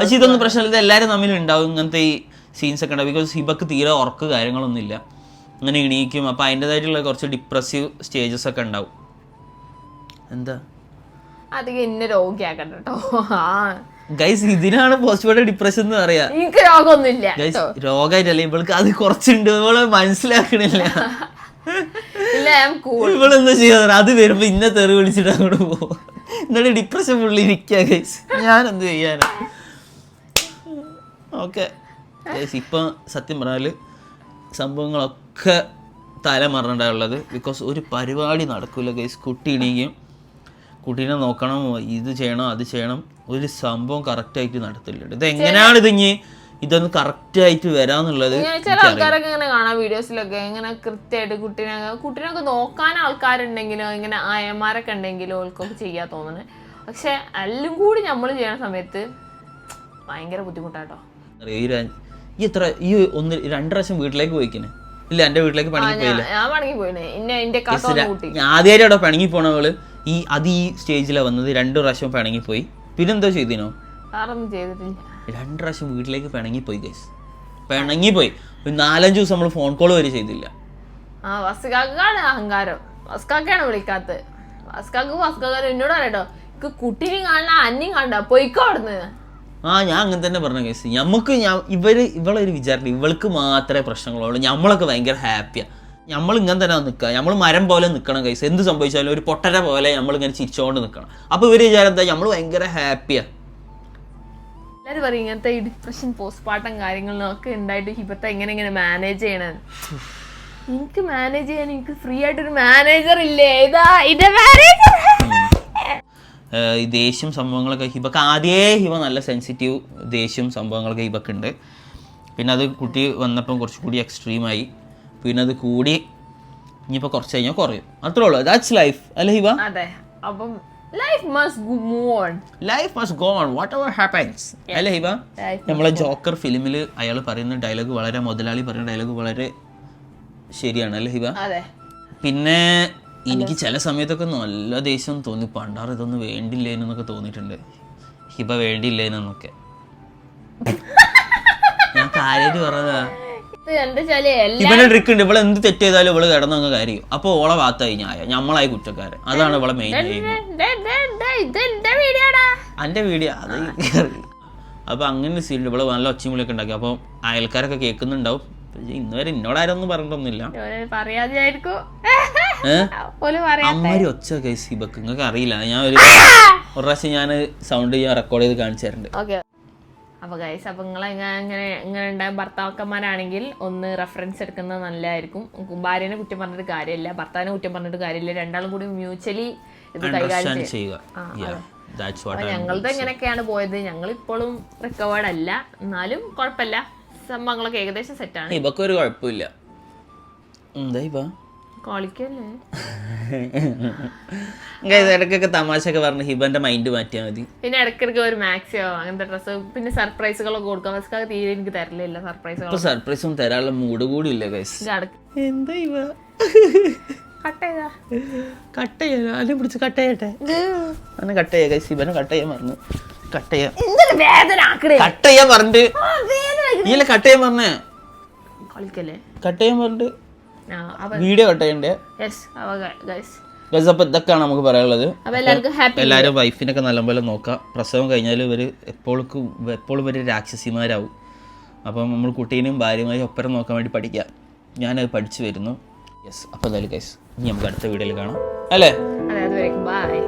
പക്ഷെ ഇതൊന്നും പ്രശ്നമില്ല, എല്ലാവരും തമ്മിൽ ഉണ്ടാവും ഇങ്ങനത്തെ ഈ സീൻസ് ഒക്കെ ഉണ്ടാവും. ബിക്കോസ് ഹിബക്ക് തീരെ ഉറക്ക് കാര്യങ്ങളൊന്നും ഇല്ല, അങ്ങനെ എണീക്കും. അപ്പൊ അതിൻ്റെതായിട്ടുള്ള കുറച്ച് ഡിപ്രസീവ് സ്റ്റേജസ് ഒക്കെ ഉണ്ടാവും. എന്താ അധികം ഇന്ന രോഗിയാക്കട്ടോ ഗൈസ്, ഇതിനാണ് പോസ്റ്റ്മോർട്ടം ഡിപ്രഷൻ എന്ന് പറയാ. എനിക്ക് രോഗമൊന്നുമില്ല, രോഗമായിട്ടല്ലേ ഇവൾക്ക് അത് കുറച്ചുണ്ട്, ഇവള് മനസ്സിലാക്കണില്ല. ഇവളെന്താ ചെയ്യാ, അത് വരുമ്പോ ഇന്ന തെറി വിളിച്ചിട്ട് അങ്ങോട്ട് പോകും. എന്നിട്ട് ഡിപ്രഷൻ ഫുള്ളി ഇരിക്കുക ഗൈസ്, ഞാൻ എന്ത് ചെയ്യാനാ. ഓക്കെ ഗൈസ്, ഇപ്പൊ സത്യം പറഞ്ഞാല് സംഭവങ്ങളൊക്കെ തല മറന്നിട്ടുള്ളത്. ബിക്കോസ് ഒരു പരിപാടി നടക്കൂല ഗൈസ്. കുട്ടി എണീക്കും, കുട്ടീനെ നോക്കണം, ഇത് ചെയ്യണം അത് ചെയ്യണം, ഒരു സംഭവം കറക്റ്റായിട്ട് നടത്തില്ല. ഇത് എങ്ങനെയാണ് ഇതൊന്ന് കറക്റ്റായിട്ട് വരാന്നുള്ളത്. ചില ആൾക്കാരൊക്കെ ഇങ്ങനെ കാണാം വീഡിയോസിലൊക്കെ, ഇങ്ങനെ കൃത്യമായിട്ട് കുട്ടീനൊക്കെ നോക്കാൻ ആൾക്കാരുണ്ടെങ്കിലോ ഇങ്ങനെ ആയമാരൊക്കെ ഉണ്ടെങ്കിലോ ഓൾക്കൊക്കെ ചെയ്യാൻ തോന്നുന്നത്. പക്ഷെ എല്ലാം കൂടി നമ്മൾ ചെയ്യണ സമയത്ത് ഭയങ്കര ബുദ്ധിമുട്ടാട്ടോ. ഈ 2 പ്രാവശ്യം വീട്ടിലേക്ക് പോയിക്കണേ? ഇല്ല, എന്റെ വീട്ടിലേക്ക് പണിക്ക് പോയില്ല. ഞാൻ പണിക്ക് പോയിനെ, ആദ്യമായിട്ട് അവിടെ പണിങ്ങി പോണവള് ഈ സ്റ്റേജിലാണ് വന്നത്. 2 പ്രാവശ്യം പിണങ്ങിപ്പോയി. പിന്നെന്തോ ചെയ്തിനോ? 2 പ്രാവശ്യം വീട്ടിലേക്ക് പിണങ്ങിപ്പോയി ഗൈസ്, പിണങ്ങിപ്പോയി. 4-5 ദിവസം നമ്മൾ ഫോൺ കോൾ വരെ ചെയ്തില്ല. അഹങ്കാരം. വസ്കാക്കാണ് വിളിക്കാത്തത്. വസ്കാക്ക് എന്നോട് പറയട്ടോ, കുട്ടീനെയും കാണാൻ അന്യം കണ്ട പോയിക്കോ അവിടുന്ന്. ഞാൻ അങ്ങനെ തന്നെ പറഞ്ഞ കേസ്. നമുക്ക് ഇവളൊരു വിചാരം ഇവൾക്ക് മാത്രമേ പ്രശ്നങ്ങളുള്ളൂ, നമ്മളൊക്കെ ഭയങ്കര ഹാപ്പിയാണ്. നമ്മൾ ഇങ്ങനെ തന്നെ നിൽക്കുക, നമ്മൾ മരം പോലെ നിൽക്കണം കൈസ്. എന്ത് സംഭവിച്ചാലും ഒരു പൊട്ടര പോലെ നമ്മളിങ്ങനെ ചിരിച്ചുകൊണ്ട് നിൽക്കണം. അപ്പോൾ ഇവർ വിചാരം എന്താ, നമ്മൾ ഭയങ്കര ഹാപ്പിയാണ്. എല്ലാവരും പറയും ഇങ്ങനത്തെ ഈ ഡിപ്രഷൻ പോസ്റ്റ്മോർട്ടം കാര്യങ്ങളിലൊക്കെ ഉണ്ടായിട്ട് ഹിബത്തെ എങ്ങനെ മാനേജ് ചെയ്യണം. എനിക്ക് മാനേജ് ചെയ്യാൻ എനിക്ക് ഫ്രീ ആയിട്ടൊരു മാനേജർ ഇല്ലേ? ഈ ദേഷ്യം സംഭവങ്ങളൊക്കെ ഹിബക്ക് ആദ്യമേ നല്ല സെൻസിറ്റീവ് ദേഷ്യം സംഭവങ്ങളൊക്കെ ഹിബക്ക് ഉണ്ട്. പിന്നെ അത് കുട്ടി വന്നപ്പം കുറച്ചുകൂടി എക്സ്ട്രീമായി. പിന്നെ അത് കൂടി ഇനിയിപ്പോൾ കുറച്ച് കഴിഞ്ഞാൽ കുറയും, അത്രേ ഉള്ളൂ. ദാറ്റ്സ് ലൈഫ് അല്ലേ ഹിബ? അതെ, അപ്പം life must move on. Life must go on whatever happens അല്ലേ ഹിബ? നമ്മളെ ജോക്കർ ഫിലിമിൽ അയാൾ പറയുന്ന ഡയലോഗ് വളരെ, മുതലാളി പറയുന്ന ഡയലോഗ് വളരെ ശരിയാണ് അല്ലേ ഹിബ? പിന്നെ എനിക്ക് ചില സമയത്തൊക്കെ നല്ല ദേഷ്യം തോന്നി, പണ്ടാറ് ഇതൊന്നും വേണ്ടില്ലേന്നൊക്കെ തോന്നിയിട്ടുണ്ട്. ഹിബ വേണ്ടില്ലേന്നൊക്കെ ഞാൻ കാര്യമായിട്ട് പറഞ്ഞതാ. ഇവനെ ട്രിക്ക് ഉണ്ട്, ഇവളെ എന്ത് തെറ്റ് ചെയ്താലും ഇവള് കിടന്നങ്ങ് കാര്യം. അപ്പൊ ഓളെ ഭാഗത്തായി ഞമ്മളായി കുറ്റക്കാരൻ. അതാണ് ഇവളെ മെയിൻ. എന്റെ വീഡിയോ അത്. അപ്പൊ അങ്ങനെ സീൻ ഇവള് നല്ല ഒച്ചമുളിയൊക്കെ ഉണ്ടാക്കി. അപ്പൊ അയൽക്കാരൊക്കെ കേൾക്കുന്നുണ്ടാവും. ഇന്നുവരെ എന്നോടാരൊന്നും പറഞ്ഞിട്ടൊന്നുമില്ല. അമ്മമാരി ഒച്ച കേസ് ഹിബക്ക് നിങ്ങൾക്ക് അറിയില്ല. ഞാൻ ഒരു പ്രാവശ്യം ഞാൻ സൗണ്ട് ചെയ്യാൻ റെക്കോർഡ് ചെയ്ത് കാണിച്ചു തരുന്നുണ്ട്. അപ്പോൾ ഗൈസ്, അപ്പോൾ നിങ്ങൾ ഇങ്ങനെ ഉണ്ടായ ഭർത്താക്കന്മാരാണെങ്കിൽ ഒന്ന് റെഫറൻസ് എടുക്കുന്നത് നല്ലതായിരിക്കും. ഭാര്യനെ കുറ്റം പറഞ്ഞിട്ട് കാര്യമില്ല, ഭർത്താവിനെ കുറ്റം പറഞ്ഞിട്ട് കാര്യമില്ല. രണ്ടാളും കൂടി മ്യൂച്വലി ഇത് കൈകാര്യം ചെയ്യുക. ഞങ്ങളുടെ എങ്ങനെയൊക്കെയാണ് പോയത്, ഞങ്ങളിപ്പോഴും റിക്കവേർഡ് അല്ല, എന്നാലും കുഴപ്പമില്ല, സംഭവങ്ങളൊക്കെ ഏകദേശം സെറ്റാണ്. ഇവക്ക് ഒരു കുഴപ്പമില്ല. എന്താ ഇപ്പൊ കളിക്കല്ലേ ഇടയ്ക്കൊക്കെ തമാശയൊക്കെ പറഞ്ഞ് ഹിബന്റെ മൈൻഡ് മാറ്റിയാൽ മതി. പിന്നെ ഇടയ്ക്കിടയ്ക്ക് ഒരു മാക്സിയോ അങ്ങനത്തെ ഡ്രസ്സ്, പിന്നെ സർപ്രൈസുകളൊക്കെ കൊടുക്കാം. ഫസ്റ്റ് തീരെ എനിക്ക് തരലില്ല സർപ്രൈസുകൾ. സർപ്രൈസും തരാനുള്ള മൂഡ് കൂടി ഇല്ല ഗൈസ്. എന്താ ഇവ കട്ട് ചെയ്യാ, അല്ലെ പിടിച്ച് കട്ട് ചെയ്യട്ടെ. അങ്ങനെ കട്ട് ചെയ്യാ ഗൈസ്, ഇവനെ കട്ട് ചെയ്യാൻ പറഞ്ഞു. കട്ട് ചെയ്യാൻ പറഞ്ഞിട്ട് നീല കട്ട് ചെയ്യാൻ പറഞ്ഞേ, കളിക്കല്ലേ കട്ട് ചെയ്യാൻ പറഞ്ഞിട്ട് വീഡിയോ കട്ട് ചെയ്യണ്ടേ. അപ്പൊ ഇതൊക്കെയാണ് നമുക്ക് പറയാനുള്ളത്. എല്ലാവരും വൈഫിനൊക്കെ നല്ലപോലെ നോക്കാം. പ്രസവം കഴിഞ്ഞാൽ ഇവര് എപ്പോഴും ഇവര് രാക്ഷസിമാരാവും. അപ്പം നമ്മൾ കുട്ടീനെയും ഭാര്യയുമായി ഒപ്പരം നോക്കാൻ വേണ്ടി പഠിക്കുക. ഞാനത് പഠിച്ചു വരുന്നു. യെസ്, അപ്പോൾ എന്തായാലും ഗൈസ് ഇനി നമുക്ക് അടുത്ത വീഡിയോയിൽ കാണാം അല്ലേ? അതെ, അതുവരെയും ബൈ.